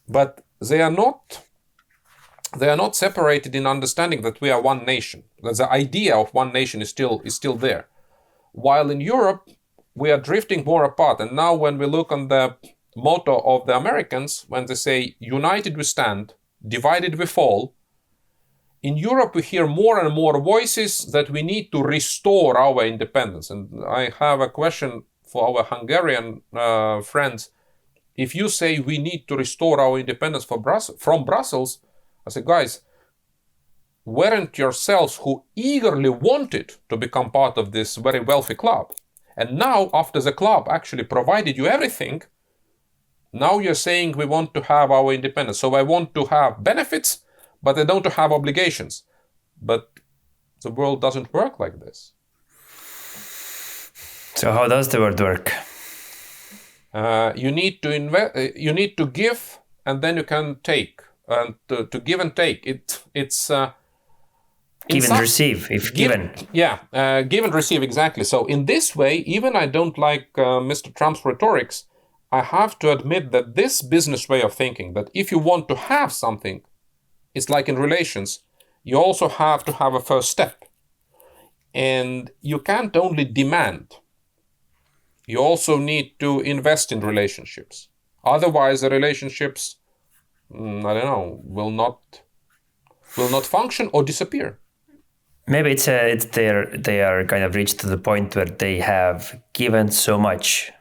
But they are not separated in understanding that we are one nation. That the idea of one nation is still there. While in Europe, we are drifting more apart. And now when we look on the motto of the Americans, when they say, united we stand, divided we fall, in Europe we hear more and more voices that we need to restore our independence. And I have a question for our Hungarian friends. If you say we need to restore our independence from Brussels, I say, guys, weren't yourselves who eagerly wanted to become part of this very wealthy club? And now, after the club actually provided you everything, now you're saying we want to have our independence. So I want to have benefits, but I don't have obligations. But the world doesn't work like this. So how does the world work? You need to invest. You need to give, and then you can take. And to give and take, it's Give and receive, if given. Yeah, give and receive, exactly. So in this way, even I don't like Mr. Trump's rhetorics, I have to admit that this business way of thinking, that if you want to have something, it's like in relations, you also have to have a first step. And you can't only demand. You also need to invest in relationships. Otherwise, the relationships, I don't know, will not function or disappear. Maybe it's they are kind of reached to the point where they have given so much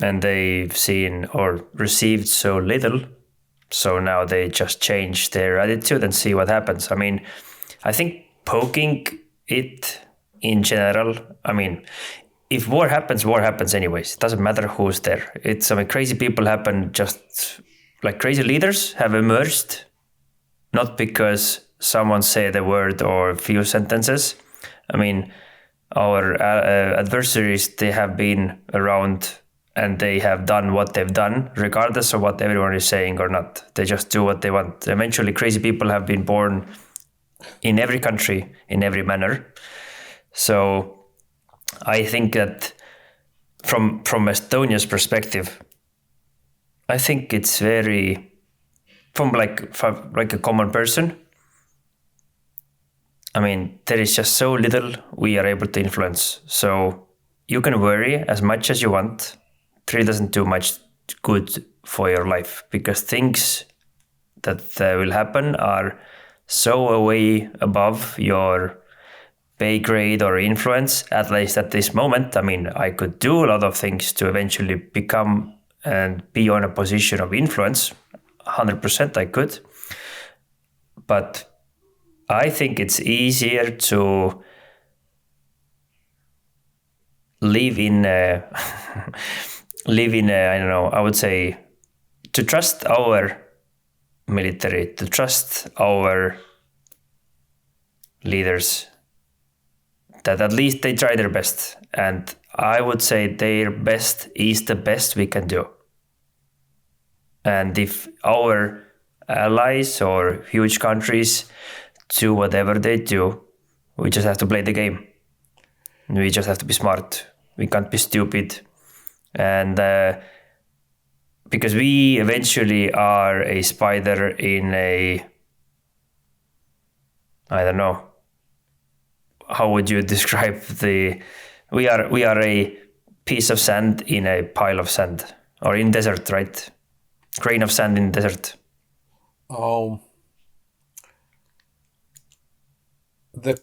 and they've seen or received so little. So now they just change their attitude and see what happens. I mean, I think poking it in general, I mean, if war happens anyways. It doesn't matter who's there. Crazy people happen, just like crazy leaders have emerged, not because someone said a word or a few sentences. I mean, our adversaries, they have been around and they have done what they've done, regardless of what everyone is saying or not. They just do what they want. Eventually, crazy people have been born in every country, in every manner. So I think that from Estonia's perspective, I think it's very, from like a common person, I mean, there is just so little we are able to influence. So you can worry as much as you want. It really doesn't do much good for your life, because things that will happen are so way above your pay grade or influence, at least at this moment. I mean, I could do a lot of things to eventually become and be on a position of influence. 100% I could. But I think it's easier to live in a, I don't know, I would say, to trust our military, to trust our leaders, that at least they try their best. And I would say their best is the best we can do. And if our allies or huge countries do whatever they do, we just have to play the game. We just have to be smart. We can't be stupid. And because we eventually are a spider in a, I don't know, how would you describe we are a piece of sand in a pile of sand, or in desert, right? Grain of sand in desert. The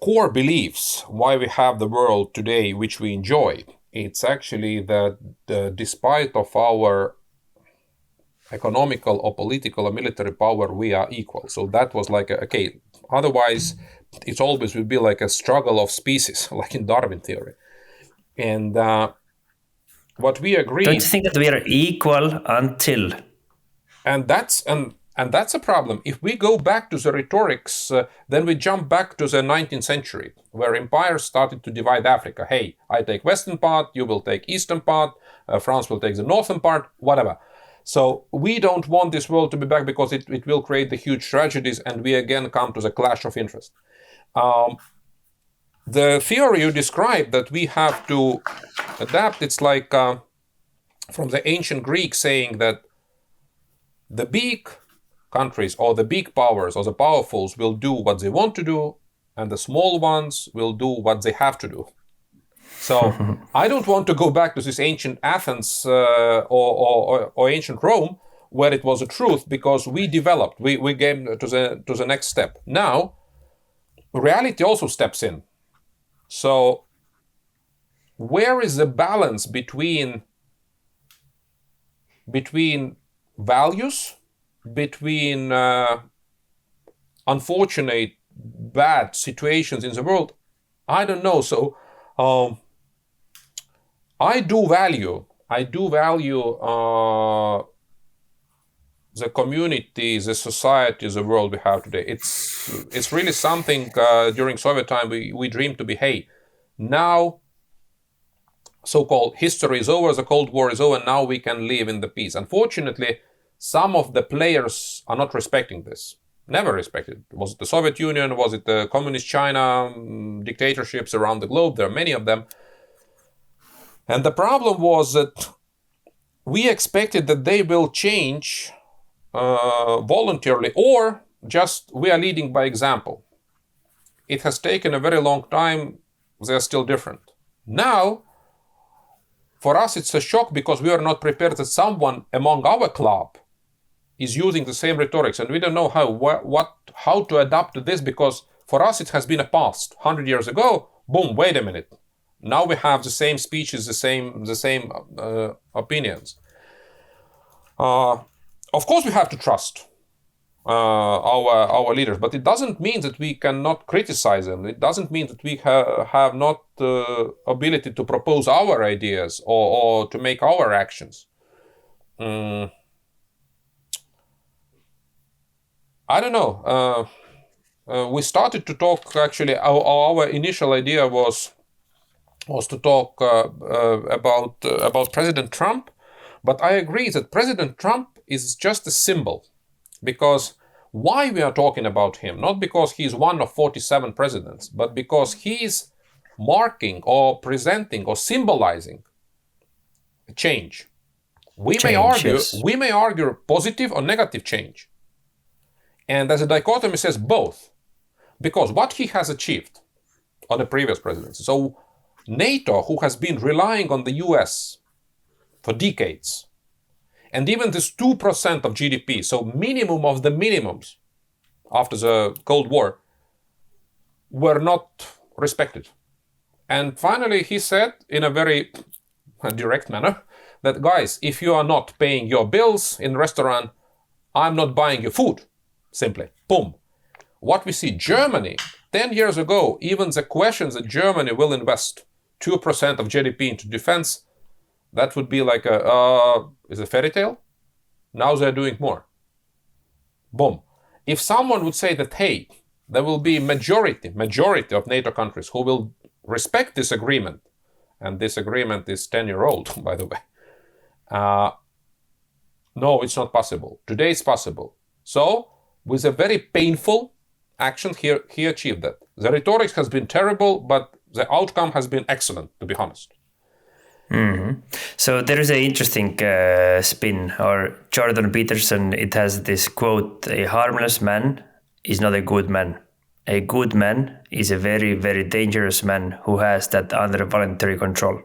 core beliefs why we have the world today, which we enjoy, it's actually that despite of our economical or political or military power, we are equal. So that was like okay. Otherwise, it always will be like a struggle of species, like in Darwin theory. And what we agree. Don't you think that we are equal until? And that's a problem. If we go back to the rhetorics, then we jump back to the 19th century, where empires started to divide Africa. Hey, I take western part, you will take eastern part, France will take the northern part, whatever. So we don't want this world to be back, because it will create the huge tragedies, and we again come to the clash of interest. The theory you described that we have to adapt, it's like from the ancient Greek saying that the big countries or the big powers or the powerfuls will do what they want to do, and the small ones will do what they have to do. So I don't want to go back to this ancient Athens or ancient Rome, where it was a truth, because we developed, we came to the next step. Now, reality also steps in. So where is the balance between values, between unfortunate bad situations in the world? I don't know. So I do value the community, the society, the world we have today. It's really something. During Soviet time, we dreamed to be, hey, now so-called history is over, the Cold War is over, now we can live in the peace. Unfortunately, some of the players are not respecting this. Never respected. Was it the Soviet Union? Was it the communist China? Dictatorships around the globe? There are many of them. And the problem was that we expected that they will change voluntarily, or just we are leading by example. It has taken a very long time. They're still different. Now, for us, it's a shock because we are not prepared that someone among our club is using the same rhetorics, and we don't know how to adapt to this, because for us it has been a past. 100 years ago, boom, wait a minute. Now we have the same speeches, the same opinions. Of course, we have to trust our leaders, but it doesn't mean that we cannot criticize them. It doesn't mean that we have not the ability to propose our ideas or to make our actions. I don't know. We started to talk, actually, our initial idea was to talk about President Trump, but I agree that President Trump is just a symbol. Because why we are talking about him? Not because he's one of 47 presidents, but because he's marking or presenting or symbolizing change. We may argue positive or negative change. And as a dichotomy says both, because what he has achieved on the previous presidency. So NATO, who has been relying on the US for decades, and even this 2% of GDP, so minimum of the minimums after the Cold War, were not respected. And finally, he said in a very direct manner that, guys, if you are not paying your bills in the restaurant, I'm not buying your food. Simply, boom. What we see, Germany, 10 years ago, even the questions that Germany will invest 2% of GDP into defense, that would be like is a fairy tale? Now they're doing more. Boom. If someone would say that, hey, there will be majority of NATO countries who will respect this agreement, and this agreement is 10-year-old, by the way. No, it's not possible. Today it's possible. So, with a very painful action, he achieved that. The rhetoric has been terrible, but the outcome has been excellent, to be honest. Mm-hmm. So there is an interesting spin, or Jordan Peterson, it has this quote: a harmless man is not a good man. A good man is a very, very dangerous man who has that under voluntary control.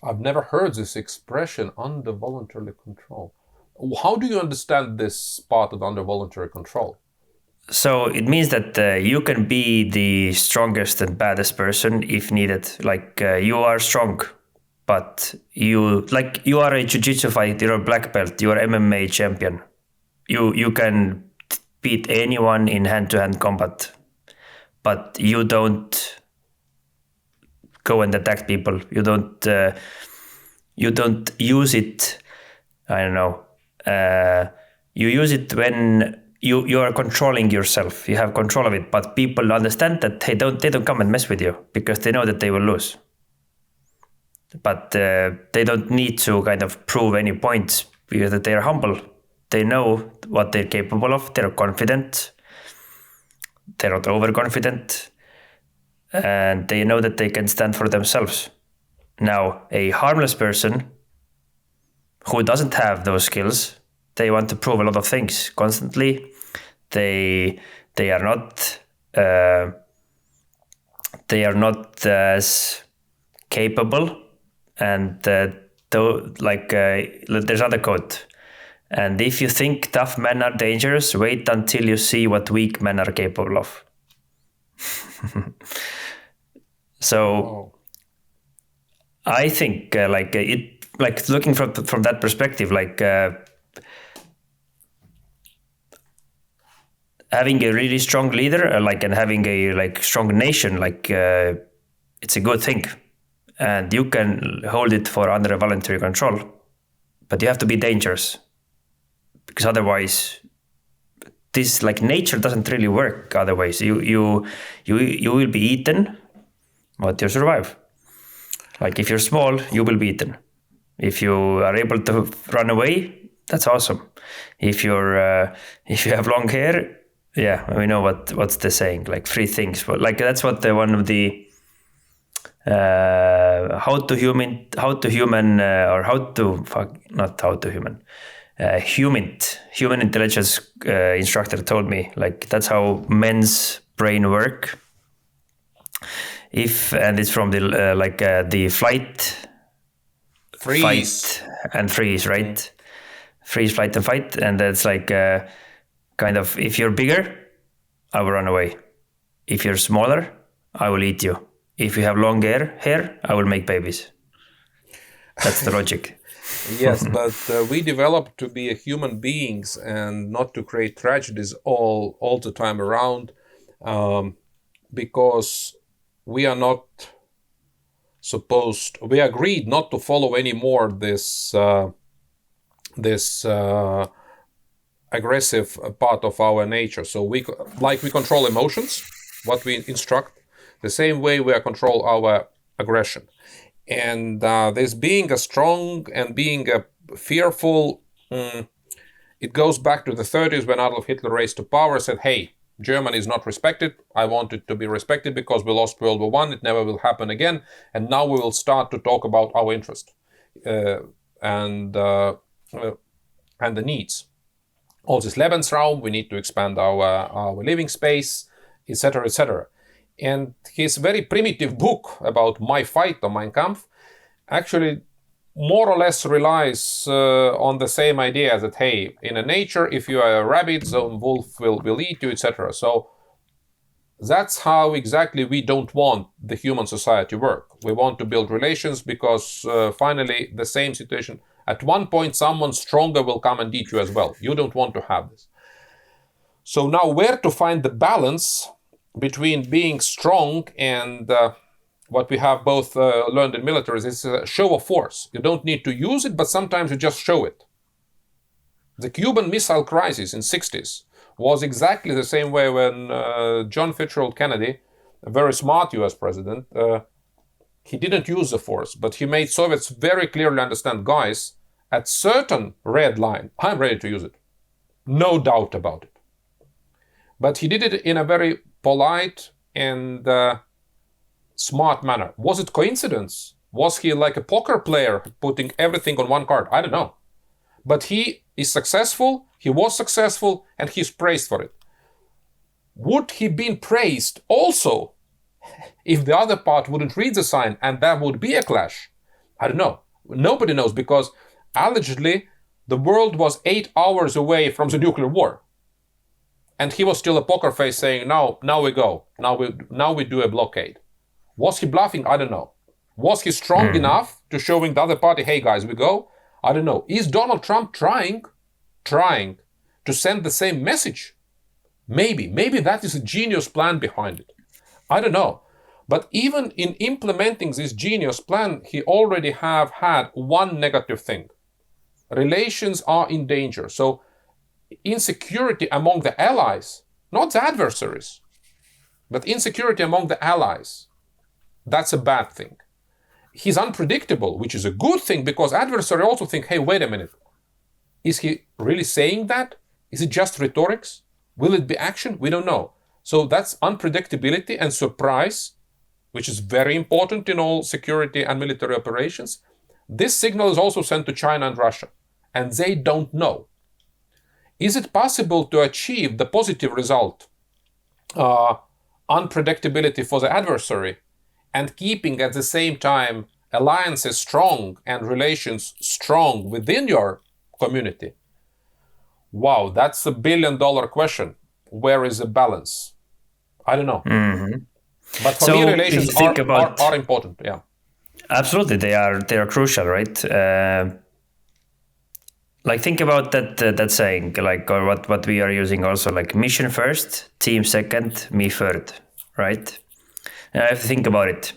I've never heard this expression, under voluntary control. How do you understand this part of under voluntary control? So it means that you can be the strongest and baddest person if needed. Like you are strong, but you are a jiu-jitsu fighter, you're a black belt, you are MMA champion. You can beat anyone in hand-to-hand combat, but you don't go and attack people. You don't use it. I don't know. You use it when you are controlling yourself. You have control of it, but people understand that they don't come and mess with you because they know that they will lose. But they don't need to kind of prove any points because they are humble. They know what they're capable of. They're confident. They're not overconfident, and they know that they can stand for themselves. Now, a harmless person who doesn't have those skills, they want to prove a lot of things constantly. They are not as capable, and there's another quote. And if you think tough men are dangerous, wait until you see what weak men are capable of. So, I think looking from that perspective, having a really strong leader, and having a strong nation, it's a good thing, and you can hold it for under a voluntary control, but you have to be dangerous, because otherwise, this nature doesn't really work. Otherwise, you will be eaten, but you survive. Like if you're small, you will be eaten. If you are able to run away, that's awesome. If if you have long hair, yeah, we know what's the saying, like three things. But like that's what one of the how to human human intelligence instructor told me, like that's how men's brain work. And it's from the flight, Freeze. fight and freeze, right? Freeze, flight, and fight, and that's like kind of, if you're bigger, I will run away. If you're smaller, I will eat you. If you have long hair, I will make babies. That's the logic. Yes, but we developed to be human beings and not to create tragedies all the time around, because we are not we agreed not to follow anymore this aggressive part of our nature. So we control emotions, what we instruct, the same way we control our aggression. And this being a strong and being a fearful, it goes back to the 30s when Adolf Hitler raised to power, said, hey, Germany is not respected. I want it to be respected because we lost World War I. It never will happen again. And now we will start to talk about our interest and the needs. All this Lebensraum, we need to expand our living space, etc., etc. And his very primitive book about My Fight or Mein Kampf actually more or less relies on the same idea that, hey, in a nature, if you are a rabbit, the wolf will eat you, etc. So that's how exactly we don't want the human society work. We want to build relations because finally the same situation, at one point someone stronger will come and eat you as well. You don't want to have this. So now where to find the balance between being strong and what we have both learned in militaries is a show of force. You don't need to use it, but sometimes you just show it. The Cuban Missile Crisis in 60s was exactly the same way when John Fitzgerald Kennedy, a very smart US president, he didn't use the force, but he made Soviets very clearly understand, guys, at certain red line, I'm ready to use it. No doubt about it. But he did it in a very polite and smart manner. Was it coincidence? Was he like a poker player putting everything on one card? I don't know. But he is successful, he was successful, and he's praised for it. Would he been praised also if the other part wouldn't read the sign and there would be a clash? I don't know. Nobody knows, because allegedly the world was 8 hours away from the nuclear war. And he was still a poker face saying, now we go. Now we do a blockade. Was he bluffing? I don't know. Was he strong enough to showing the other party, hey guys, we go? I don't know. Is Donald Trump trying to send the same message? Maybe that is a genius plan behind it. I don't know. But even in implementing this genius plan, he already have had one negative thing. Relations are in danger. So insecurity among the allies, not the adversaries, but insecurity among the allies, that's a bad thing. He's unpredictable, which is a good thing, because adversaries also think, hey, wait a minute. Is he really saying that? Is it just rhetorics? Will it be action? We don't know. So that's unpredictability and surprise, which is very important in all security and military operations. This signal is also sent to China and Russia, and they don't know. Is it possible to achieve the positive result, unpredictability for the adversary, and keeping at the same time alliances strong and relations strong within your community? Wow, that's $1 billion question. Where is the balance? I don't know. Mm-hmm. But for me, relations are important. Yeah, absolutely, they are crucial, right? Like think about that saying, like, or what we are using also, like mission first, team second, me third, right? I have to think about it.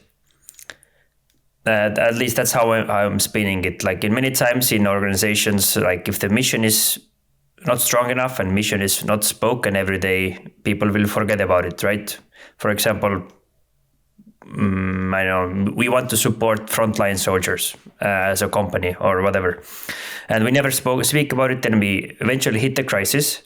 At least that's how I'm spinning it. Like in many times in organizations, like if the mission is not strong enough and mission is not spoken every day, people will forget about it, right? For example, I know we want to support frontline soldiers as a company or whatever, and we never speak about it. Then we eventually hit the crisis,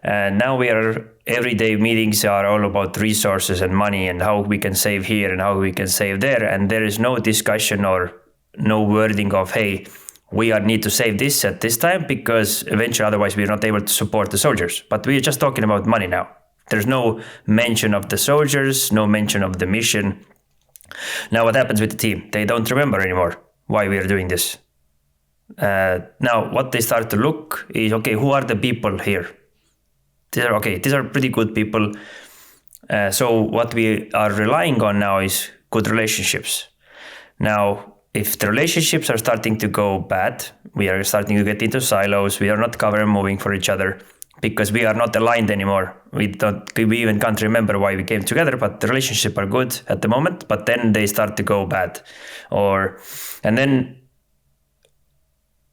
and now we are everyday meetings are all about resources and money and how we can save here and how we can save there, and there is no discussion or no wording of hey, we need to save this at this time because eventually otherwise we're not able to support the soldiers. But we're just talking about money now. There's no mention of the soldiers, no mention of the mission. Now what happens with the team? They don't remember anymore why we are doing this. Now what they start to look is, okay, who are the people here? These are pretty good people. So what we are relying on now is good relationships. Now, if the relationships are starting to go bad, we are starting to get into silos, we are not covering moving for each other because we are not aligned anymore. We even can't remember why we came together, but the relationships are good at the moment, but then they start to go bad. And then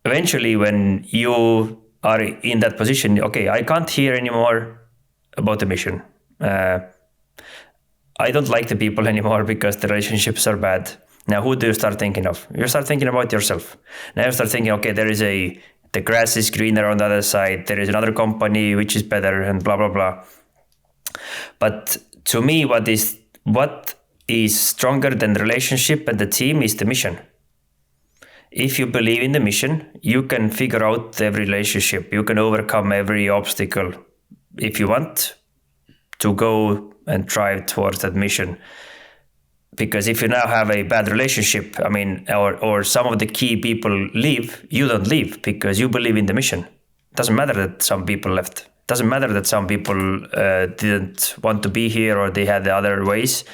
eventually when you are in that position, okay, I can't hear anymore about the mission. I don't like the people anymore because the relationships are bad. Now, who do you start thinking of? You start thinking about yourself. Now you start thinking, okay, the grass is greener on the other side. There is another company which is better and blah, blah, blah. But to me, what is stronger than the relationship and the team is the mission. If you believe in the mission, you can figure out every relationship. You can overcome every obstacle if you want to go and drive towards that mission. Because if you now have a bad relationship, I mean, or some of the key people leave, you don't leave because you believe in the mission. It doesn't matter that some people left. It doesn't matter that some people didn't want to be here or they had the other ways.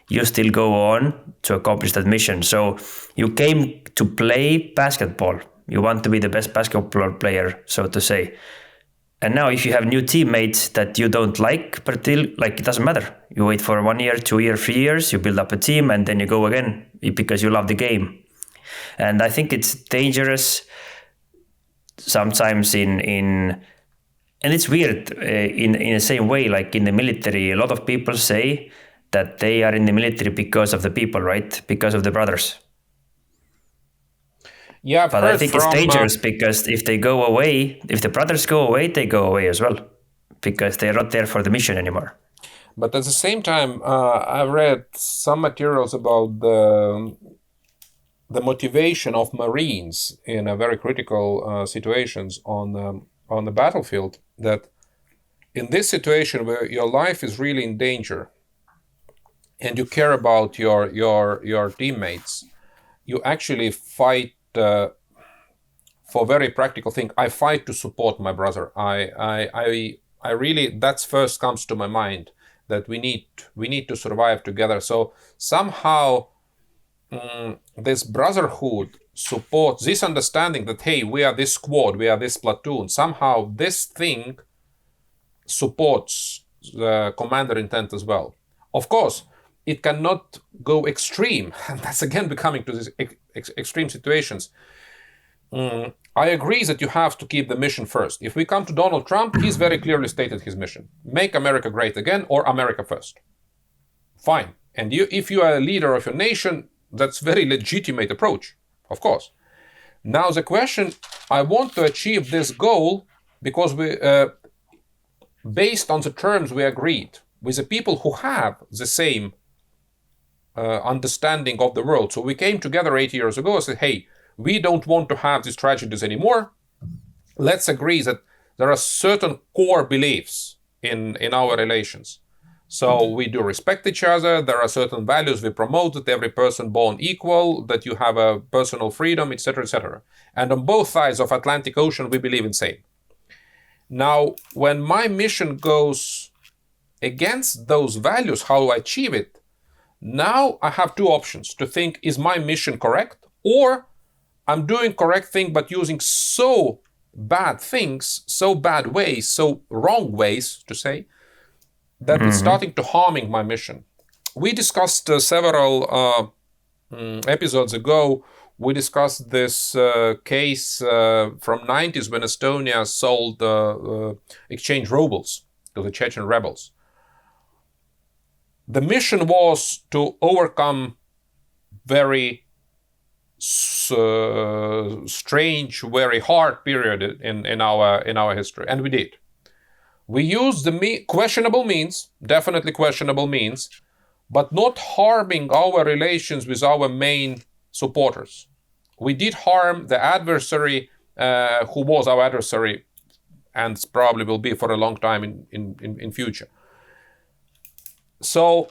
You still go on to accomplish that mission. So you came to play basketball. You want to be the best basketball player, so to say. And now if you have new teammates that you don't like, but still, it doesn't matter. You wait for 1 year, 2 years, 3 years, you build up a team and then you go again because you love the game. And I think it's dangerous sometimes and it's weird in the same way, like in the military, a lot of people say that they are in the military because of the people, right? Because of the brothers. Yeah, but I think it's dangerous because if they go away, if the brothers go away, they go away as well because they're not there for the mission anymore. But at the same time, I've read some materials about the motivation of Marines in a very critical situations on the battlefield. That in this situation where your life is really in danger, and you care about your teammates, you actually fight. For very practical thing, I fight to support my brother. I really, that's first comes to my mind, that we need to survive together. So somehow this brotherhood supports this understanding that, hey, we are this squad, we are this platoon. Somehow this thing supports the commander intent as well. Of course, it cannot go extreme, and that's again becoming to these extreme situations. I agree that you have to keep the mission first. If we come to Donald Trump, he's very clearly stated his mission: make America great again, or America first. Fine. And if you are a leader of your nation, that's very legitimate approach, of course. Now the question, I want to achieve this goal because we, based on the terms we agreed with the people who have the same understanding of the world. So we came together 8 years ago and said, hey, we don't want to have these tragedies anymore. Let's agree that there are certain core beliefs in our relations. So we do respect each other. There are certain values we promote, that every person born equal, that you have a personal freedom, etc., etc. And on both sides of Atlantic Ocean, we believe in same. Now, when my mission goes against those values, how do I achieve it? Now I have two options to think, is my mission correct? Or I'm doing correct thing, but using so bad things, so bad ways, so wrong ways to say, that it's starting to harming my mission. We discussed several episodes ago, we discussed this case from 90s when Estonia sold exchange rubles to the Chechen rebels. the mission was to overcome very strange, very hard period in our history, and we did. We used the questionable means, definitely questionable means, but not harming our relations with our main supporters. We did harm the adversary, who was our adversary, and probably will be for a long time in future. So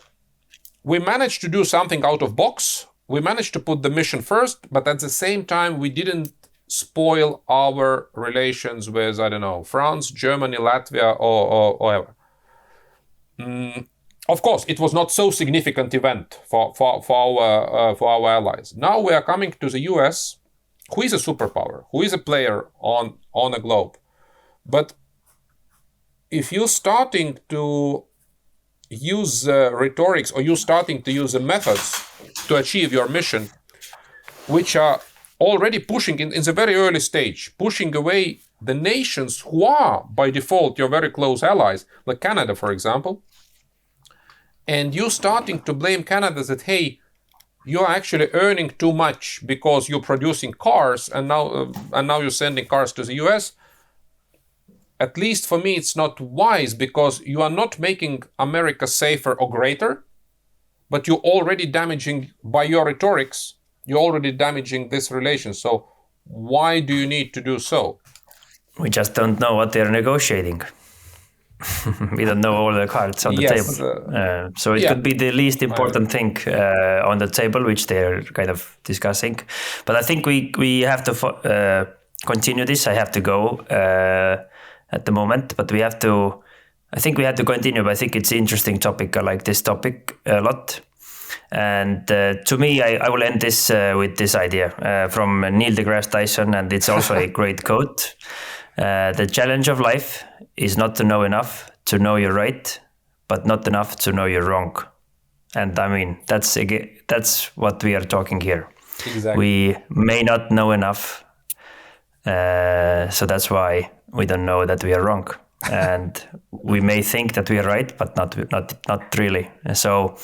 we managed to do something out of box. We managed to put the mission first, but at the same time, we didn't spoil our relations with, I don't know, France, Germany, Latvia, or whatever. Of course, it was not so significant event for our allies. Now we are coming to the US, who is a superpower, who is a player on a globe. But if you're starting to use rhetorics, or you're starting to use the methods to achieve your mission, which are already pushing in the very early stage, pushing away the nations who are by default your very close allies, like Canada, for example, and you're starting to blame Canada that, hey, you're actually earning too much because you're producing cars, and now you're sending cars to the US. At least for me, it's not wise, because you are not making America safer or greater, but you're already damaging, by your rhetorics, you're already damaging this relation. So why do you need to do so? We just don't know what they're negotiating. We don't know all the cards on the table. So it could be the least important thing on the table, which they're kind of discussing. But I think we have to continue this. I have to go at the moment, but I think we have to continue. But I think it's an interesting topic. I like this topic a lot. And to me, I will end this with this idea from Neil deGrasse Tyson, and it's also a great quote. The challenge of life is not to know enough to know you're right, but not enough to know you're wrong. And I mean, that's what we are talking here. Exactly. We may not know enough, so that's why we don't know that we are wrong. And we may think that we are right, but not really. So,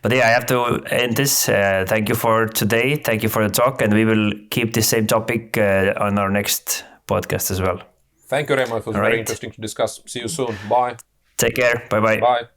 but yeah, I have to end this. Thank you for today. Thank you for the talk, and we will keep the same topic on our next podcast as well. Thank you, Remo. It was very interesting to discuss. See you soon. Bye. Take care. Bye-bye. Bye.